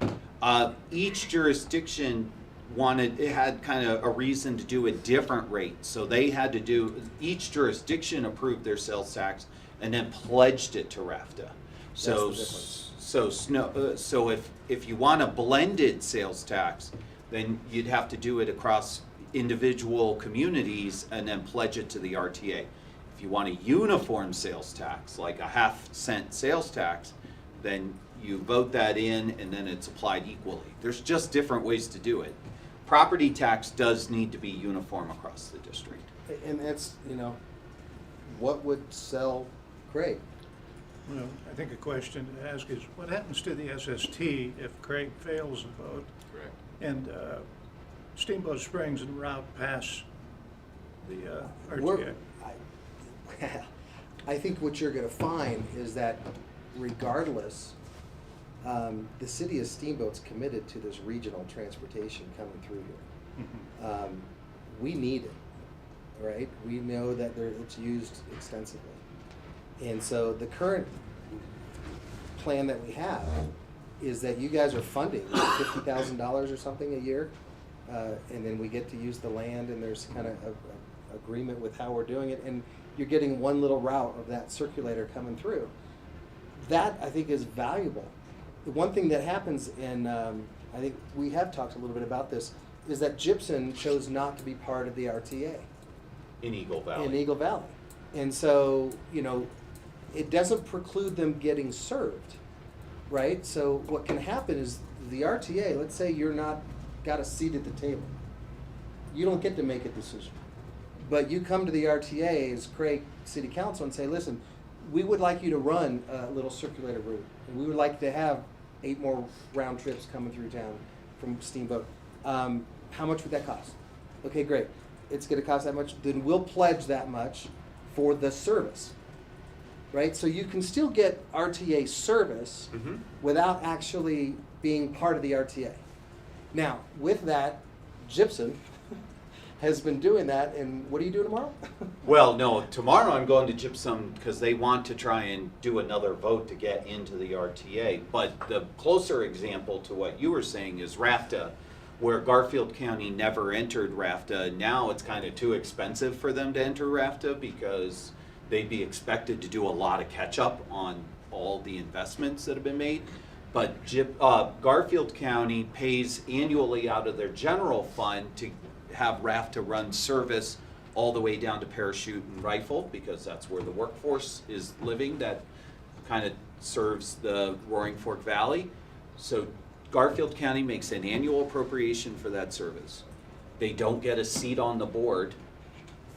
each jurisdiction had kind of a reason to do a different rate. So they had to do, each jurisdiction approved their sales tax and then pledged it to RAFTA. So, so if you want a blended sales tax, then you'd have to do it across individual communities and then pledge it to the RTA. If you want a uniform sales tax, like a half-cent sales tax, then you vote that in and then it's applied equally. There's just different ways to do it. Property tax does need to be uniform across the district. And that's, what would sell Craig? Well, I think a question to ask is, what happens to the SST if Craig fails a vote? Correct. And Steamboat Springs and Route pass the We're- RTA? I think what you're gonna find is that regardless, the city of Steamboat's committed to this regional transportation coming through here. Mhm. We need it, right? We know that it's used extensively. And so the current plan that we have is that you guys are funding $50,000 or something a year, and then we get to use the land, and there's kind of a agreement with how we're doing it, and you're getting one little route of that circulator coming through. That, I think, is valuable. The one thing that happens, and I think we have talked a little bit about this, is that Gibson chose not to be part of the RTA. In Eagle Valley. In Eagle Valley. And so, it doesn't preclude them getting served, right? So what can happen is the RTA, let's say you're not got a seat at the table. You don't get to make a decision. But you come to the RTA as Craig City Council and say, listen, we would like you to run a little circulator route. And we would like to have 8 more round trips coming through town from Steamboat. How much would that cost? Okay, great. It's gonna cost that much. Then we'll pledge that much for the service, right? So you can still get RTA service without actually being part of the RTA. Now, with that, Gibson has been doing that, and what are you doing tomorrow? Well, no, tomorrow I'm going to Gypsum because they want to try and do another vote to get into the RTA. But the closer example to what you were saying is RAFTA, where Garfield County never entered RAFTA. Now it's kind of too expensive for them to enter RAFTA because they'd be expected to do a lot of catch up on all the investments that have been made. But Garfield County pays annually out of their general fund to have RAFTA run service all the way down to Parachute and Rifle, because that's where the workforce is living that kind of serves the Roaring Fork Valley. So Garfield County makes an annual appropriation for that service. They don't get a seat on the board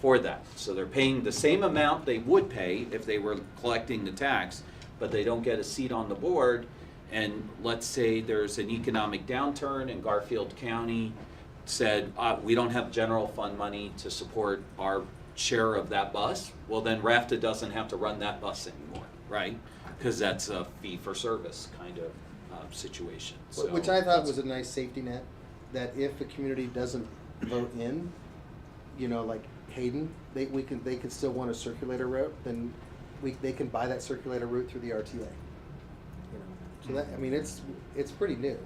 for that. So they're paying the same amount they would pay if they were collecting the tax, but they don't get a seat on the board. And let's say there's an economic downturn and Garfield County said, we don't have general fund money to support our share of that bus. Well, then RAFTA doesn't have to run that bus anymore, right? Because that's a fee for service kind of situation. So Which I thought was a nice safety net, that if a community doesn't vote in, like Hayden, they could still want a circulator route, then they can buy that circulator route through the RTA. So that, it's pretty new.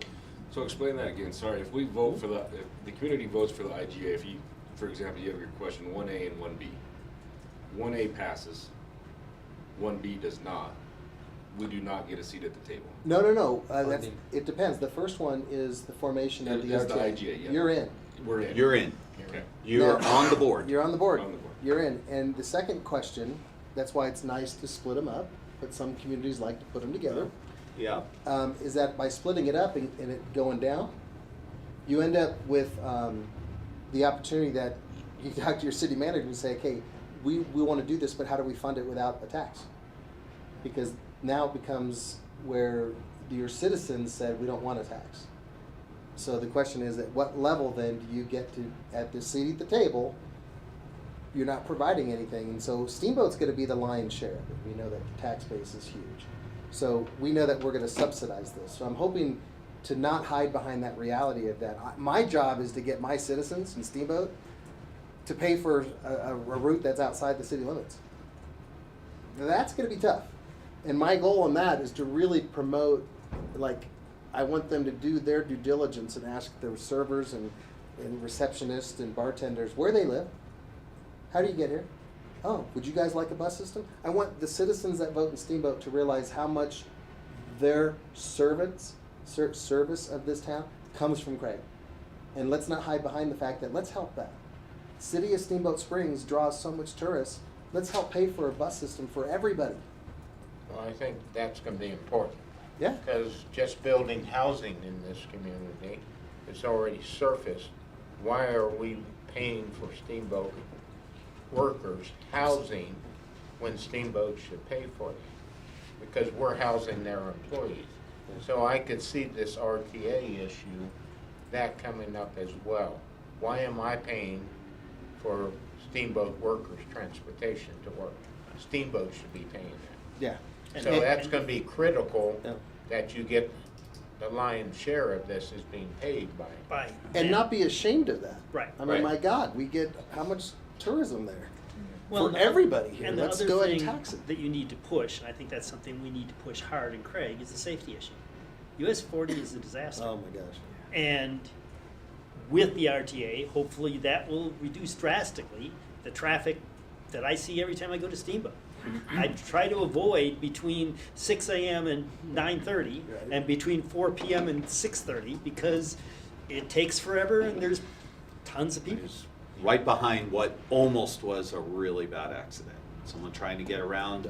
So explain that again, sorry, if we vote for if the community votes for the IGA, if you, for example, you have your question 1A and 1B. 1A passes, 1B does not, we do not get a seat at the table. No. That's, Funding. it depends. The first one is the formation of It the is the RTA. IGA, yeah. You're in. We're in. You're in. Okay. You're Now- on the board. You're on the board. On the board. You're in. And the second question, that's why it's nice to split them up, but some communities like to put them together, Yeah. is that by splitting it up and it going down, you end up with the opportunity that you talk to your city manager and say, okay, we want to do this, but how do we fund it without a tax? Because now it becomes where your citizens said, we don't want a tax. So the question is, at what level then do you get to, at the seat at the table, you're not providing anything, and so Steamboat's gonna be the lion's share of it. We know that the tax base is huge. So we know that we're gonna subsidize this. So I'm hoping to not hide behind that reality of that. My job is to get my citizens in Steamboat to pay for a route that's outside the city limits. Now, that's gonna be tough. And my goal on that is to really promote, like, I want them to do their due diligence and ask their servers and receptionists and bartenders where they live. How do you get here? Oh, would you guys like a bus system? I want the citizens that vote in Steamboat to realize how much their service of this town comes from Craig. And let's not hide behind the fact that let's help that. City of Steamboat Springs draws so much tourists. Let's help pay for a bus system for everybody. Well, I think that's gonna be important. Yeah. Because just building housing in this community is already surfaced. Why are we paying for Steamboat workers housing when Steamboat should pay for it? Because we're housing their employees. So I could see this RTA issue, that coming up as well. Why am I paying for Steamboat workers' transportation to work? Steamboat should be paying that. Yeah. So that's gonna be critical, Yeah. that you get the lion's share of this is being paid by. By. And not be ashamed of that. Right. I mean, Right. my God, we get how much tourism there? Well, For the- everybody here. And the Let's other go ahead and thing tax it. that you need to push, and I think that's something we need to push hard in Craig, is the safety issue. US 40 is a disaster. Oh my gosh. And with the RTA, hopefully that will reduce drastically the traffic that I see every time I go to Steamboat. I try to avoid between 6 a.m. and 9:30 Right. and between 4 p.m. and 6:30 because it takes forever and there's tons of people. Right behind what almost was a really bad accident. Someone trying to get around,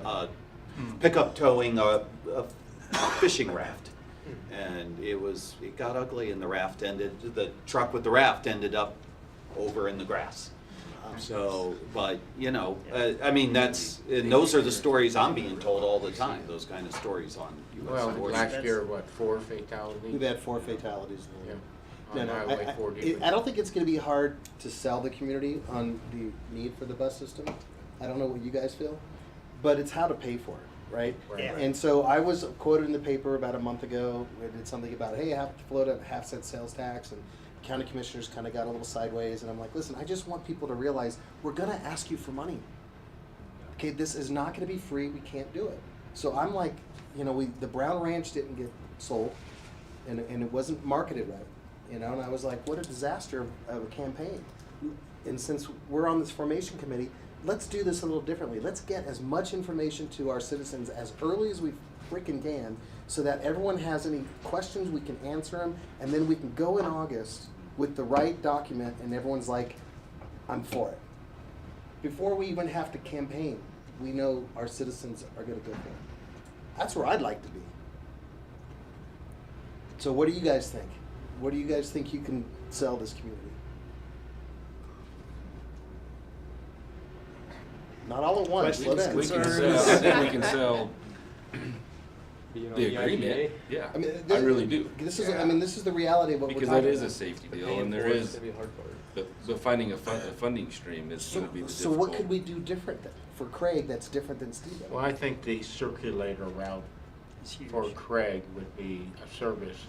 pickup towing a fishing raft. And it got ugly and the truck with the raft ended up over in the grass. So, but, I mean, and those are the stories I'm being told all the time, those kind of stories on US Well, 40. last year, what, 4 fatalities? We've had 4 fatalities. Yeah. No, On no, Highway 40. I don't think it's gonna be hard to sell the community on the need for the bus system. I don't know what you guys feel, but it's how to pay for it, right? Right. Yeah. And so I was quoted in the paper about a month ago, we did something about, hey, I have to float a half-cent sales tax, and county commissioners kind of got a little sideways, and I'm like, listen, I just want people to realize, we're gonna ask you for money. Okay, this is not gonna be free, we can't do it. So I'm like, the Brown Ranch didn't get sold, and it wasn't marketed right. And I was like, what a disaster of a campaign. And since we're on this formation committee, let's do this a little differently. Let's get as much information to our citizens as early as we freaking can, so that everyone has any questions, we can answer them, and then we can go in August with the right document, and everyone's like, I'm for it. Before we even have to campaign, we know our citizens are gonna go for it. That's where I'd like to be. So what do you guys think? What do you guys think you can sell this community? Not all at once, slow down. We can sell, I think we can sell Being on the IGA. agreement, yeah, I mean, I really do. This is the reality of what we're Because talking that is about. a safety deal, Paying and for there it is, gonna be a hard part. but finding a funding stream is gonna be the So difficult. what could we do different then for Craig that's different than Steve? Well, I think the circulator route It's huge. for Craig would be a service,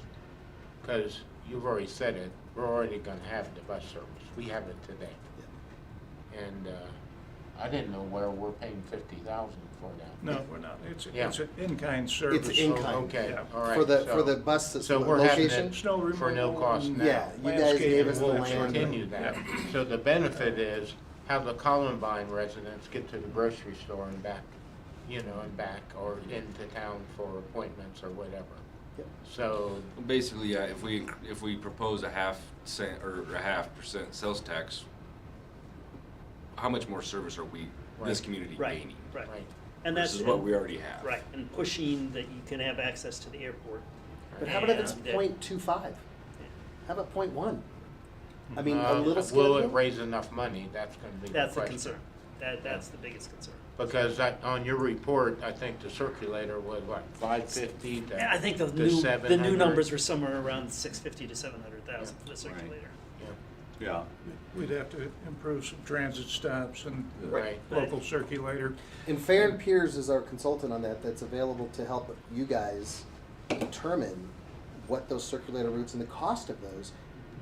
because you've already said it, we're already gonna have the bus service. We have it today. And I didn't know where we're paying 50,000 for now. No, we're not. It's Yeah. an in-kind service. It's in-kind. Okay, Yeah. all right. For the so- bus So we're having location? it Snow for no removal cost and now. Yeah, you guys gave us the We'll land. continue that. So the benefit is how the Columbine residents get to the grocery store and back. you know, and back or into town for appointments or whatever. Yep. So, Basically, yeah, if we propose a half% or a 0.5% sales tax, how much more service are we, this Right. community, Right, gaining? right. right, And that's Versus what we already have. right, and pushing that you can have access to the airport. But how about if it's And, 0.25? How about 0.1? I mean, a little will it schedule? raise enough money? That's gonna be the That's the question. concern. That's the biggest concern. Because on your report, I think the circulator was what, 550 to Yeah, I think the to new 700? numbers were somewhere around 650 to 700,000 for the circulator. Yeah. We'd have to improve some transit stops and Right. local circulator. And Farron Piers is our consultant on that, that's available to help you guys determine what those circulator routes and the cost of those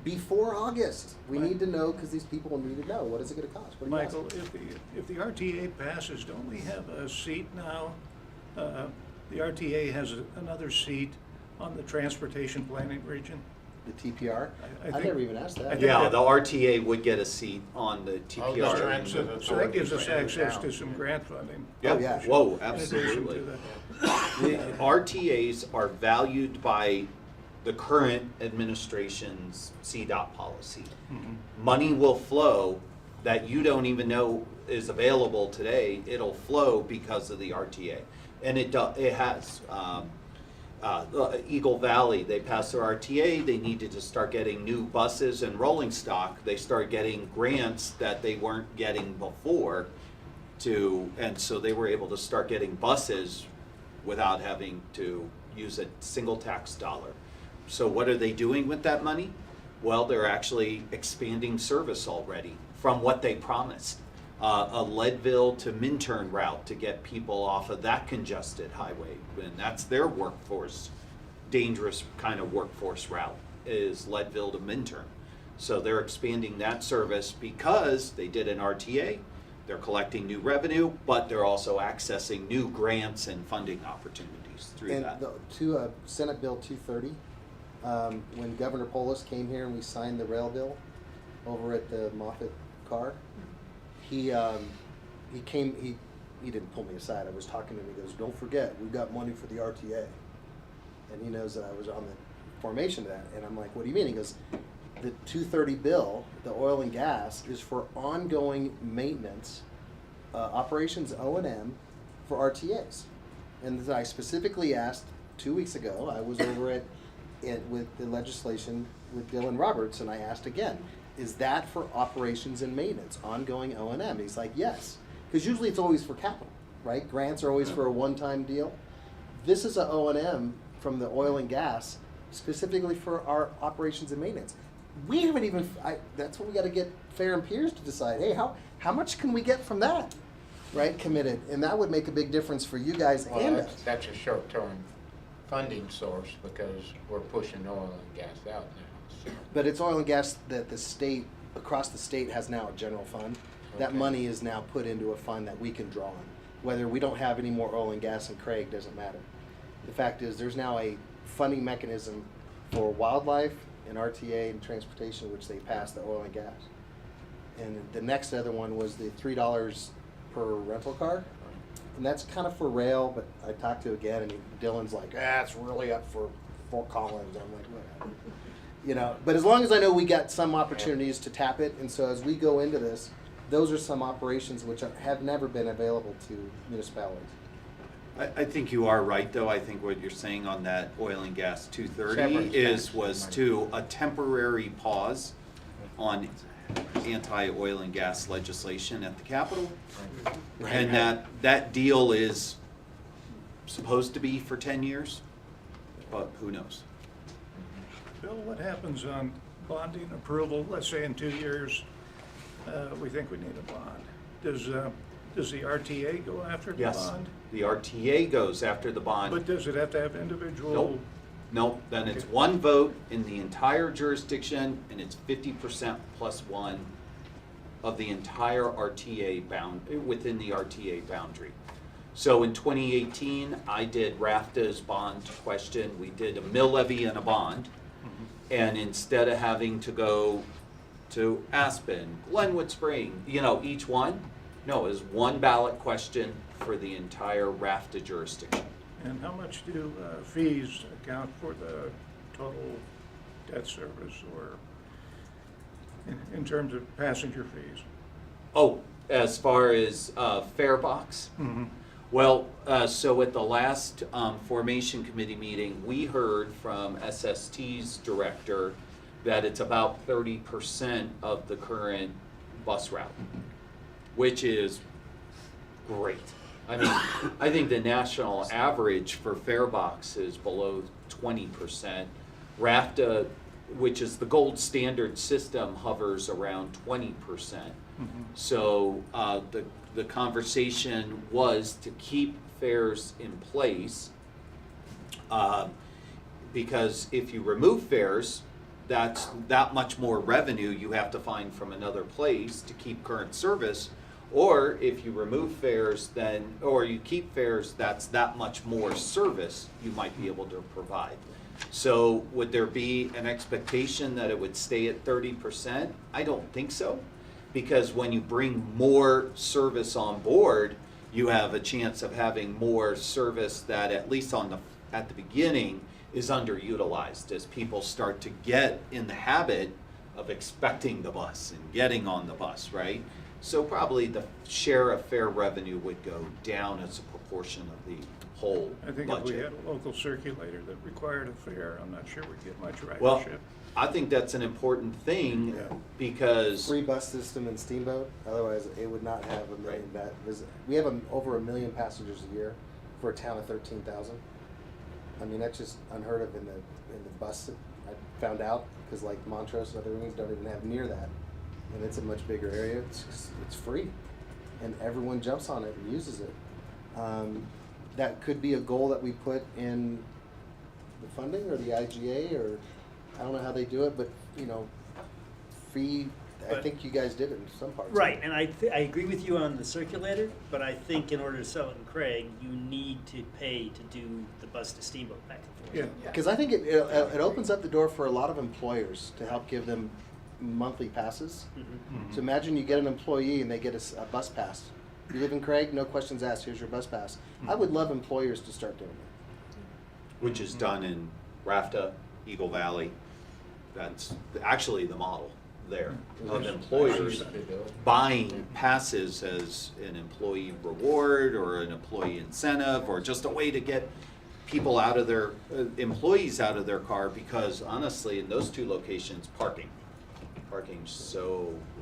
before August. We need to know, because these people need to know, what is it gonna cost? What do you Michael, if the RTA passes, don't we have a seat now? The RTA has another seat on the transportation planning region. The TPR? I I think- never even asked I that. think Yeah, that- the RTA would get a seat on the Oh, the TPR. transit So that gives us authority access down. to some grant funding. Yeah, Oh, yeah, sure. whoa, in addition absolutely. to the- The RTAs are valued by the current administration's CDOT policy. Money will flow that you don't even know is available today. It'll flow because of the RTA. And it has. Eagle Valley, they passed their RTA, they needed to start getting new buses and rolling stock. They started getting grants that they weren't getting before and so they were able to start getting buses without having to use a single tax dollar. So what are they doing with that money? Well, they're actually expanding service already from what they promised. A Leadville to Minturn route to get people off of that congested highway. And that's their workforce, dangerous kind of workforce route is Leadville to Minturn. So they're expanding that service because they did an RTA, they're collecting new revenue, but they're also accessing new grants and funding opportunities through And that. to Senate Bill 230, when Governor Polis came here and we signed the rail bill over at the Moffett car, he didn't pull me aside. I was talking to him. He goes, "Don't forget, we've got money for the RTA," and he knows that I was on the formation of that. And I'm like, "What do you mean?" He goes, "The 230 bill, the oil and gas, is for ongoing maintenance, operations O&M for RTAs." And I specifically asked 2 weeks ago. I was over with the legislation with Dylan Roberts, and I asked again, "Is that for operations and maintenance, ongoing O&M?" He's like, "Yes," because usually it's always for capital, right? Grants are always for a one-time deal. This is a O&M from the oil and gas specifically for our operations and maintenance. We haven't even. That's what we got to get Fair and Piers to decide. Hey, how much can we get from that, right? Committed, and that would make a big difference for you guys Well, and that's, us. that's a short-term funding source because we're pushing oil and gas out now. So. But it's oil and gas that the state, across the state, has now a general fund. That Okay. money is now put into a fund that we can draw on. Whether we don't have any more oil and gas in Craig doesn't matter. The fact is, there's now a funding mechanism for wildlife and RTA and transportation, which they passed the oil and gas. And the next other one was the $3 per rental car. And that's kind of for rail, but I talked to again, and Dylan's like, it's really up for Fort Collins. I'm like, whatever. You know, but as long as I know we got some opportunities to tap it, and so as we go into this, those are some operations which have never been available to municipalities. I think you are right, though. I think what you're saying on that oil and gas 230 Severance was tax. to a temporary pause on anti-oil and gas legislation at the Capitol. And that deal is supposed to be for 10 years, but who knows? Bill, what happens on bonding approval? Let's say in 2 years, we think we need a bond. Does the RTA go after the Yes, bond? the RTA goes after the bond. But does it have to have individual? Nope. Nope, then it's one vote in the entire jurisdiction, and it's 50% plus one of the entire RTA within the RTA boundary. So in 2018, I did RAFTA's bond question. We did a mill levy and a bond. And instead of having to go to Aspen, Glenwood Spring, each one, No, it was one ballot question for the entire RAFTA jurisdiction. And how much do fees account for the total debt service or in terms of passenger fees? Oh, as far as fare box? Well, so at the last formation committee meeting, we heard from SST's director that it's about 30% of the current bus route, which is great. I mean, I think the national average for fare box is below 20%. RAFTA, which is the gold standard system, hovers around 20%. So the conversation was to keep fares in place, because if you remove fares, that's that much more revenue you have to find from another place to keep current service. Or if you remove fares, then, or you keep fares, that's that much more service you might be able to provide. So would there be an expectation that it would stay at 30%? I don't think so, because when you bring more service on board, you have a chance of having more service that, at least at the beginning, is underutilized as people start to get in the habit of expecting the bus and getting on the bus, right? So probably the share of fare revenue would go down as a proportion of the whole I think budget. if we had a local circulator that required a fare, I'm not sure we'd get much ridership. Well, I think that's an important thing because Free bus system in Steamboat, otherwise it would not have a million we have over 1 million passengers a year for a town of 13,000. I mean, that's just unheard of in the bus. I found out because like Montrose and other wings don't even have near that, and it's a much bigger area. It's free, and everyone jumps on it and uses it. That could be a goal that we put in the funding or the IGA, or I don't know how they do it, but you know, fee. I think you guys did it in some parts. Right, and I agree with you on the circulator, but I think in order to sell it in Craig, you need to pay to do the bus to Steamboat back and forth. Yeah. Because I think it opens up the door for a lot of employers to help give them monthly passes. So imagine you get an employee and they get a bus pass. You live in Craig, no questions asked, here's your bus pass. I would love employers to start doing that. which is done in RAFTA, Eagle Valley. That's actually the model there of employers buying passes as an employee reward or an employee incentive or just a way to get people out of their, employees out of their car, because honestly, in those two locations, parking's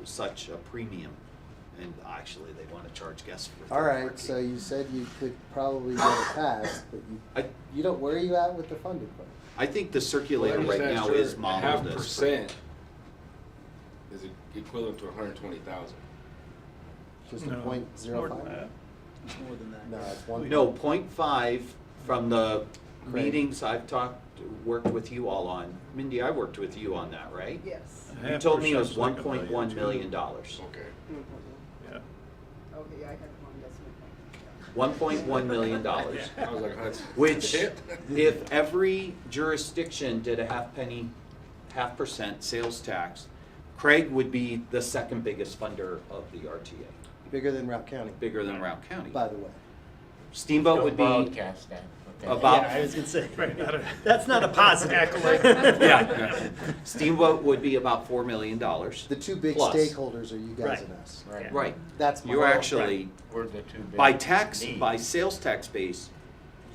such a premium. And actually, they want to charge guests for All right, parking. so you said you could probably get a pass, but you don't, where are you at with the funding part? I think the circulator right now is modeled as. 0.5% is equivalent to 120,000. Just a No, point it's zero more than five? that. It's more than that. No, it's one. No, 0.5 from the Great. meetings I've worked with you all on. Mindy, I worked with you on that, right? Yes. You told me it was 1% 's like $1.1 $1 million. Okay. Yeah. Okay, I had one decimal point. $1.1 million. I was like, that's. Which, it? if every jurisdiction did a 0.5% sales tax, Craig would be the second biggest funder of the RTA, Bigger than Route County, bigger than Route County. by the way. Steamboat would be Broadcast that. Okay. about, Yeah, I was gonna say, Right, not a- that's not a positive. yeah. Steamboat would be about $4 million. The two big Plus. stakeholders are you guys Right. and us. Right. Right. That's my. You're actually, We're the two big by tax, needs. by sales tax base,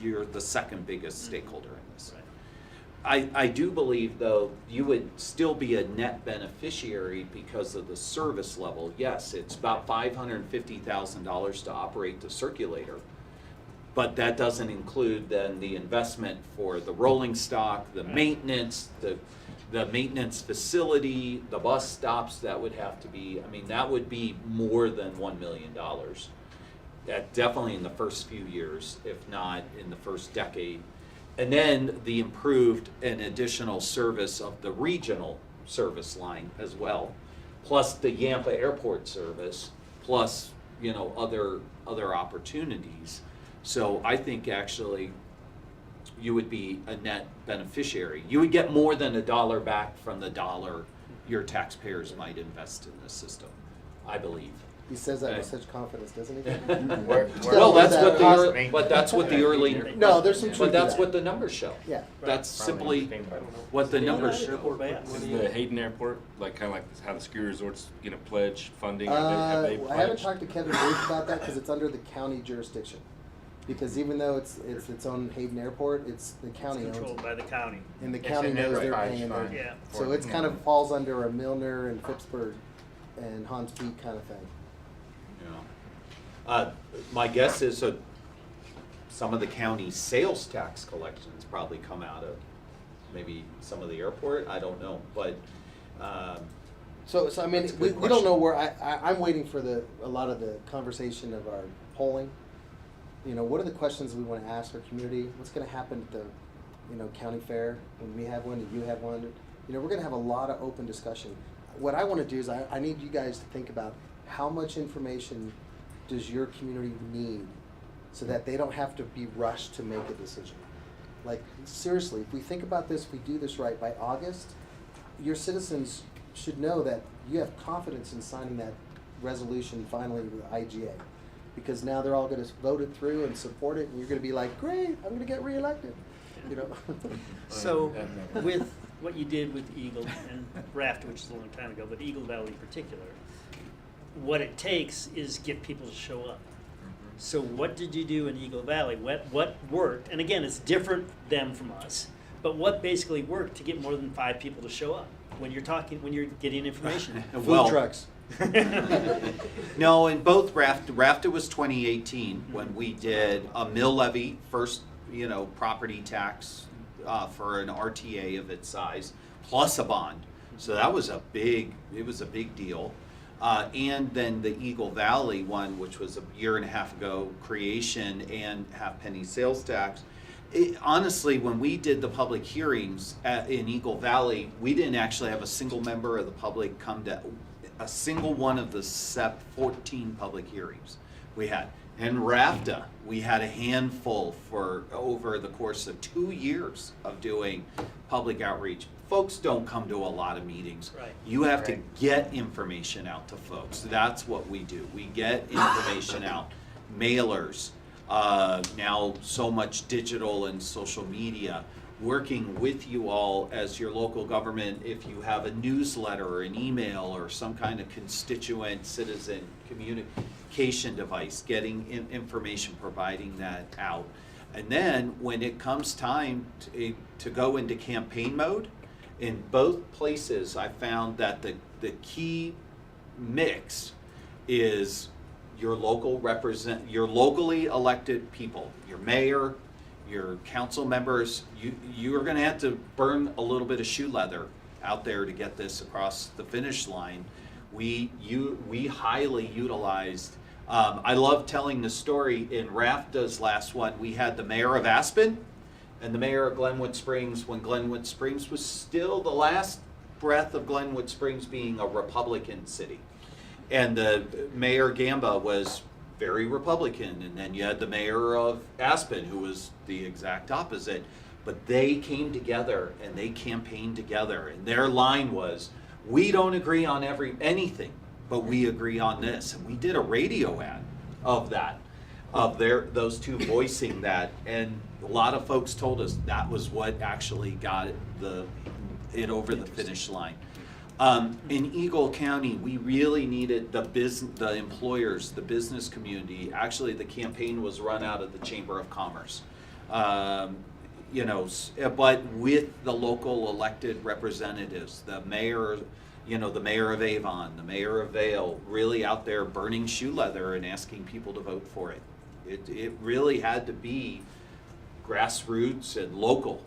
you're the second biggest stakeholder in this. I do believe, though, you would still be a net beneficiary because of the service level. Yes, it's about $550,000 to operate the circulator, but that doesn't include then the investment for the rolling stock, the maintenance, the maintenance facility, the bus stops that would have to be, I mean, that would be more than $1 million. That definitely in the first few years, if not in the first decade. And then the improved and additional service of the regional service line as well, plus the Yampa Airport service, plus, you know, other opportunities. So I think actually you would be a net beneficiary. You would get more than $1 back from the dollar your taxpayers might invest in this system, I believe. He says that with such confidence, doesn't he? Well, that's what Cost the, me. but that's what the early, No, there's some truth but to that's that. what the numbers show. Yeah. That's simply what the numbers show. Is the Hayden Airport, like, kinda like how the ski resorts get a pledge funding? Have they I haven't pledged? talked to Kevin Booth about that because it's under the county jurisdiction. Because even though it's its own Hayden Airport, it's the county owns Controlled it. by the county. And the It's county an knows they're enterprise paying fund. their. Yeah. So it's kind of falls under a Milner and Phippsburg and Hans Peak kind of thing. My guess is some of the county sales tax collections probably come out of maybe some of the airport, I don't know, but, So I mean, That's a we good don't know question. where, I'm waiting for a lot of the conversation of our polling. You know, what are the questions we want to ask our community? What's going to happen at the, county fair when we have one and you have one? We're going to have a lot of open discussion. What I want to do is I need you guys to think about how much information does your community need so that they don't have to be rushed to make a decision. Like, seriously, if we think about this, if we do this right, by August, your citizens should know that you have confidence in signing that resolution finally with the IGA. Because now they're all gonna vote it through and support it, and you're gonna be like, great, I'm gonna get reelected, So with what you did with Eagle and Raft, which is a long time ago, but Eagle Valley in particular, what it takes is get people to show up. So what did you do in Eagle Valley? What worked? And again, it's different them from us, but what basically worked to get more than 5 people to show up when you're getting information? well, Food trucks. no, in both Rafta was 2018 when we did a mill levy, first, property tax for an RTA of its size, plus a bond. So that was a big deal. And then the Eagle Valley one, which was a year and a half ago, creation and half-penny sales tax. Honestly, when we did the public hearings in Eagle Valley, we didn't actually have a single member of the public come to a single one of the 14 public hearings we had. In Rafta, we had a handful for over the course of 2 years of doing public outreach. Folks don't come to a lot of meetings. Right. You have to get information out to folks. That's what we do. We get information out, mailers, now so much digital and social media, working with you all as your local government. If you have a newsletter or an email or some kind of constituent citizen communication device, getting information, providing that out. And then when it comes time to go into campaign mode, in both places I found that the key mix is your locally elected people, your mayor, your council members. You are going to have to burn a little bit of shoe leather out there to get this across the finish line. We highly utilized. I love telling the story. In Rafta's last one, we had the mayor of Aspen and the mayor of Glenwood Springs when Glenwood Springs was still the last breath of Glenwood Springs being a Republican city. And the Mayor Gamba was very Republican, and then you had the mayor of Aspen, who was the exact opposite. But they came together and they campaigned together, and their line was, "We don't agree on anything, but we agree on this." And we did a radio ad of that, of those two voicing that, and a lot of folks told us that was what actually got it over the finish line. In Eagle County, we really needed the employers, the business community. Actually, the campaign was run out of the Chamber of Commerce. But with the local elected representatives, the mayor, the mayor of Avon, the mayor of Vail, really out there burning shoe leather and asking people to vote for it. It really had to be grassroots and local.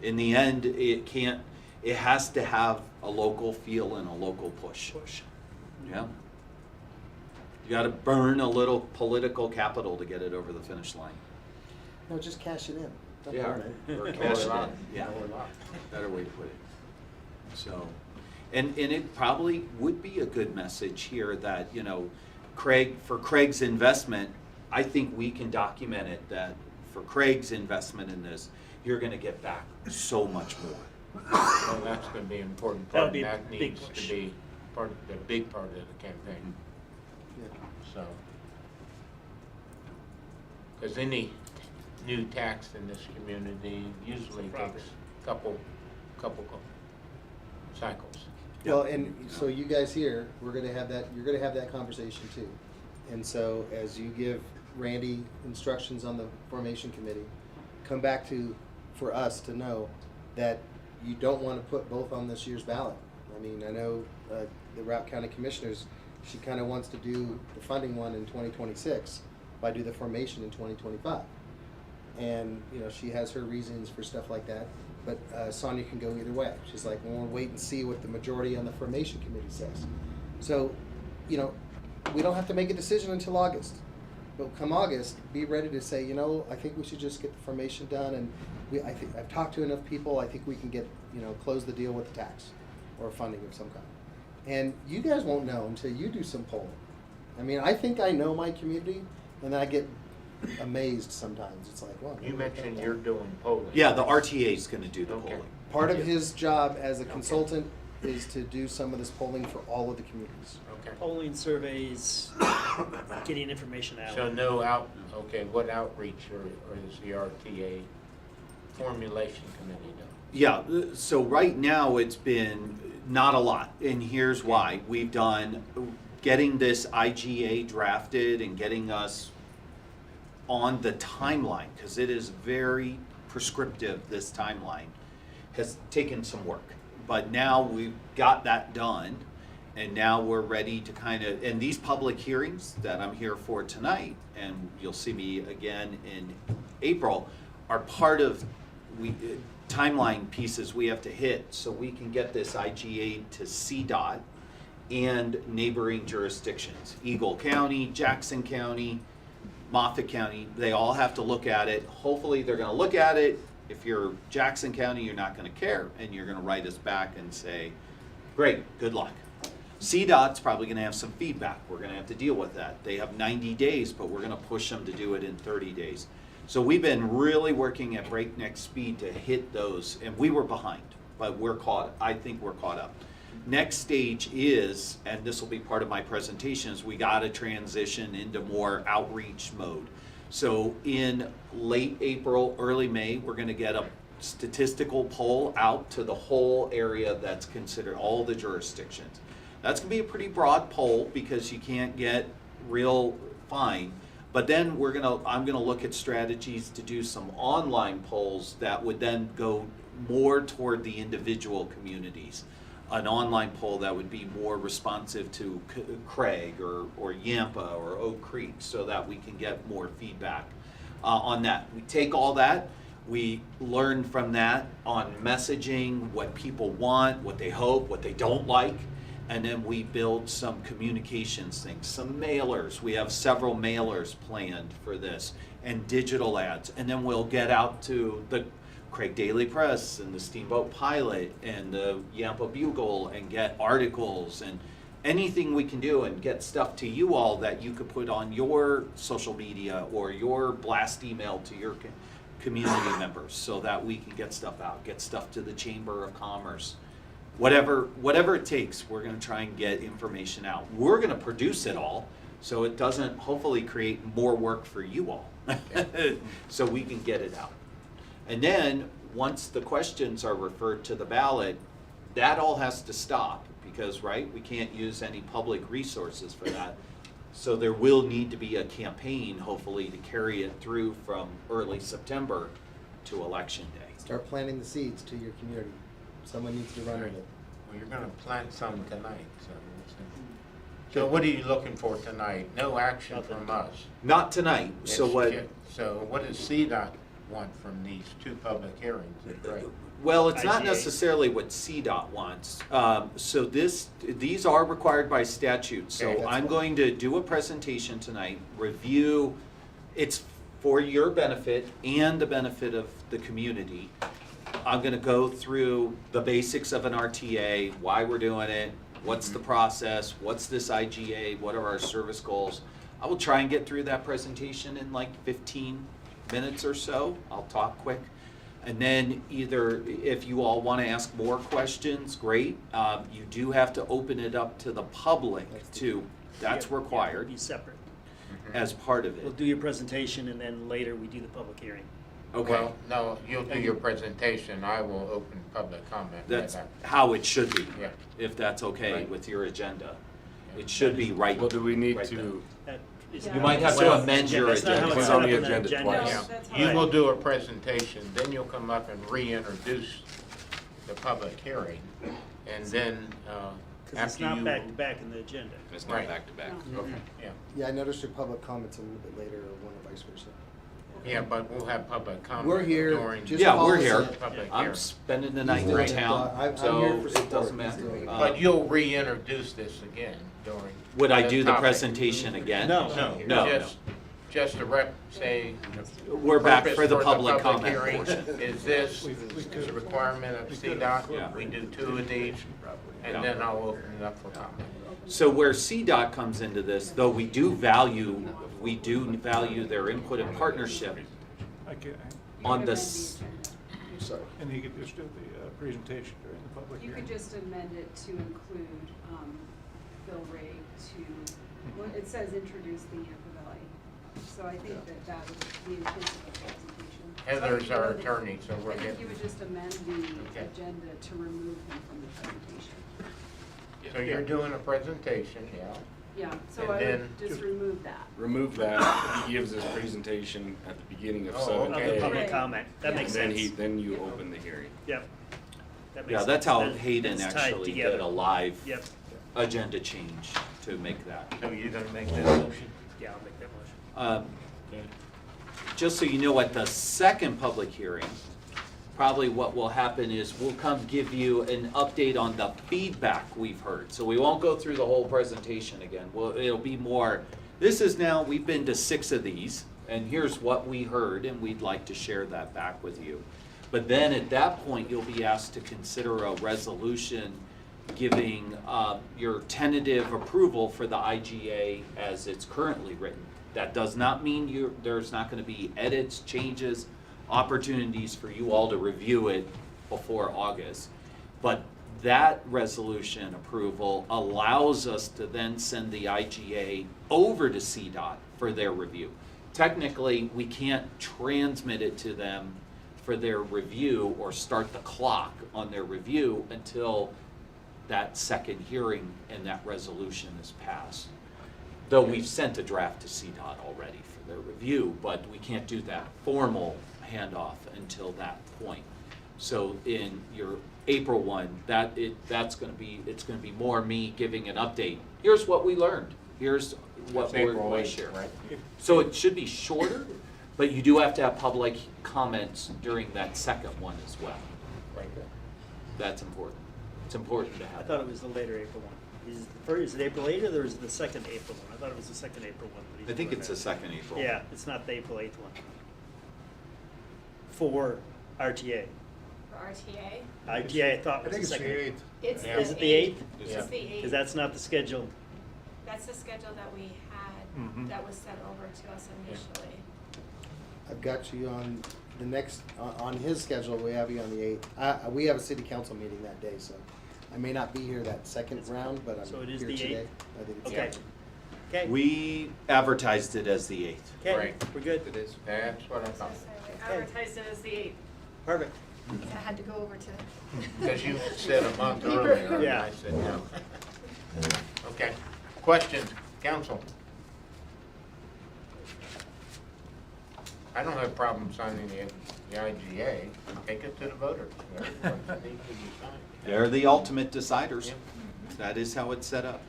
In the end, it has to have a local feel and a local push. Yeah. You got to burn a little political capital to get it over the finish line. No, just cash it in. Don't Yeah, burn it. or cash it in. Yeah, better way to put it. So, and it probably would be a good message here that, for Craig's investment, I think we can document it that for Craig's investment in this, you're going to get back so much more. Well, that's going to be an important part, That'd be and a that big needs push. to be part, the big part of the campaign, Yeah. so. Because any new tax in this community usually takes couple cycles. Well, and so you guys here, we're gonna have that, you're gonna have that conversation too. And so as you give Randy instructions on the formation committee, come back to, for us to know that you don't wanna put both on this year's ballot. I mean, I know, the Routt County Commissioners, she kinda wants to do the funding one in 2026, but do the formation in 2025. And, you know, she has her reasons for stuff like that, but Sonia can go either way. She's like, well, we'll wait and see what the majority on the formation committee says. So, you know, we don't have to make a decision until August. But come August, be ready to say, you know, I think we should just get the formation done, and I think, I've talked to enough people, I think we can get, you know, close the deal with the tax or funding of some kind. And you guys won't know until you do some polling. I mean, I think I know my community, and I get amazed sometimes. It's like, well. You mentioned you're doing polling. Yeah, the RTA is gonna do the Okay. polling. Part of his job as a consultant is to do some of this polling for all of the communities. Okay. Polling surveys, getting information out. So what outreach or is the RTA formulation committee doing? Yeah, so right now it's been not a lot, and here's why. We've done, getting this IGA drafted and getting us on the timeline, because it is very prescriptive, this timeline, has taken some work. But now we've got that done, and now we're ready to kind of, and these public hearings that I'm here for tonight, and you'll see me again in April, are part of timeline pieces we have to hit so we can get this IGA to CDOT and neighboring jurisdictions. Eagle County, Jackson County, Moffett County, they all have to look at it. Hopefully they're gonna look at it. If you're Jackson County, you're not gonna care, and you're gonna write us back and say, great, good luck. CDOT's probably gonna have some feedback. We're gonna have to deal with that. They have 90 days, but we're gonna push them to do it in 30 days. So we've been really working at breakneck speed to hit those, and we were behind, but I think we're caught up. Next stage is, and this will be part of my presentation, is we gotta transition into more outreach mode. So in late April, early May, we're gonna get a statistical poll out to the whole area that's considered, all the jurisdictions. That's gonna be a pretty broad poll because you can't get real fine. But then I'm gonna look at strategies to do some online polls that would then go more toward the individual communities. An online poll that would be more responsive to Craig or Yampa or Oak Creek, so that we can get more feedback on that. We take all that, we learn from that on messaging, what people want, what they hope, what they don't like, and then we build some communications things, some mailers. We have several mailers planned for this, and digital ads. And then we'll get out to the Craig Daily Press and the Steamboat Pilot and the Yampa Bugle and get articles and anything we can do and get stuff to you all that you could put on your social media or your blast email to your community members, so that we can get stuff out, get stuff to the Chamber of Commerce. Whatever it takes, we're gonna try and get information out. We're gonna produce it all, so it doesn't hopefully create more work for you all, so we can get it out. And then, once the questions are referred to the ballot, that all has to stop, because, right, we can't use any public resources for that. So there will need to be a campaign, hopefully, to carry it through from early September to Election Day. Start planting the seeds to your community. Someone needs to run with it. Well, you're gonna plant some tonight, so what are you looking for tonight? No action from us. Not tonight, so what? So what does CDOT want from these two public hearings? Right. Well, it's not IGA. necessarily what CDOT wants. So these are required by statute. So Okay, I'm going to do a presentation tonight, review, it's for your benefit and the benefit of the community. I'm gonna go through the basics of an RTA, why we're doing it, what's the process, what's this IGA, what are our service goals. I will try and get through that presentation in like 15 minutes or so. I'll talk quick. And then either, if you all want to ask more questions, great. You do have to open it up to the public too. That's Yeah, required Be separate. as part of We'll it. do your presentation and then later we do the public hearing. Okay, Well, no, you'll do your presentation, I will open public comment. that's how it should be, Yeah. if that's okay Right. with your agenda. It should be right. Well, do we need right to, That is You not- might have to Well, amend yeah, your that's not how agenda. it's Put it set on up the in agenda twice. No, that's You fine. will do a presentation, then you'll come up and reintroduce the public hearing, and then, Because it's after not you. back to back in the agenda. it's not Right. back to back. Okay, yeah. Yeah, I noticed your public comments a little bit later, or one or vice versa. Yeah, but we'll have public comment. We're here, during just Yeah, call we're us here. in. Public I'm hearing. spending the night in doing it. town, I'm so here for it support. doesn't He's matter. doing it. But you'll reintroduce this again during. Would I do the topic. presentation again? No. No. Just to say. We're back purpose for the public comment hearing portion. Is this is a requirement of CDOT? Yeah. We do 2 of these, and then I'll open it up for comment. So where CDOT comes into this, though we do value their input and partnership I can, on this. Sorry. and he could just do the presentation during the public You hearing. could just amend it to include, Bill Ray to, well, it says introduce the Yampa Valley. So I think that would be inclusive of the presentation. Heather's our attorney, so we're I think getting. you would just amend the Okay. agenda to remove him from the presentation. So you're doing a presentation, yeah. Yeah, so And I then- would just remove that. Remove that, he gives his presentation at the beginning of Oh, 7th Of okay. the public Right. comment. That Yeah. makes And sense. then you open the hearing. Yep. That makes Yeah, that's sense. how Then Hayden it's tied actually together. did a live Yep. agenda change to make that. So you're gonna make that motion? Yeah, I'll make that motion. Okay. Just so you know, at the second public hearing, probably what will happen is we'll come give you an update on the feedback we've heard. So we won't go through the whole presentation again. Well, it'll be more, this is now, we've been to 6 of these, and here's what we heard, and we'd like to share that back with you. But then at that point, you'll be asked to consider a resolution giving your tentative approval for the IGA as it's currently written. That does not mean there's not gonna be edits, changes, opportunities for you all to review it before August. But that resolution approval allows us to then send the IGA over to CDOT for their review. Technically, we can't transmit it to them for their review or start the clock on their review until that second hearing and that resolution is passed. Though we've sent a draft to CDOT already for their review, but we can't do that formal handoff until that point. So in your April one, it's gonna be more me giving an update. Here's what we learned. Here's what It's we're April going to 8th, share. right? So it should be shorter, but you do have to have public comments during that second one as well. Right. That's important. It's important to I have thought that. it was the later April one. Is it April 8th or is it the second April one? I thought it was the second April one. that he's I think doing it's the that. second April. Yeah, it's not the April 8th one. For RTA. For RTA. RTA I thought was the second. It's Yeah. the Is it the 8th? It's Yeah. the 8th. Because that's not the schedule. That's the schedule that we had, that was sent over to us initially. I've got you on the next, on his schedule, we have you on the 8th. We have a city council meeting that day, so I may not be here that second round, but So I'm it is here the today. 8th? I think it's Okay. the 8th. Okay. We advertised it as the 8th. Okay, Right. we're good. It is. That's what I So thought. we advertised it as the 8th. Perfect. I had to go over to. Because you said a month earlier, and Yeah. I said no. Okay. Questions, council? I don't have a problem signing the IGA. Take it to the voters. What needs to be signed. They're the ultimate deciders. Yeah. That is how it's set up.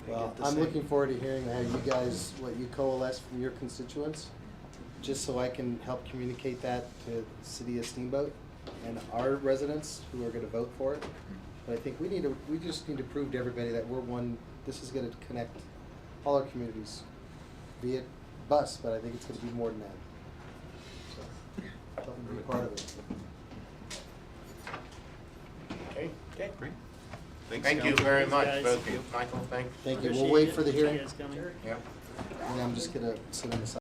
Well, I'm looking forward to hearing how you guys, what you coalesce from your constituents, just so I can help communicate that to the city of Steamboat and our residents who are gonna vote for it. But I think we just need to prove to everybody that we're one, this is gonna connect all our communities, be it bus, but I think it's gonna be more than that. So, help them be part of it. Okay. Okay. Great. Thanks, Thank you Council. very much, Guys. both of you. Michael, thanks. Thank you. We'll Appreciate wait it. for the Appreciate hearing, you guys coming. Yeah. and I'm just gonna sit on the side.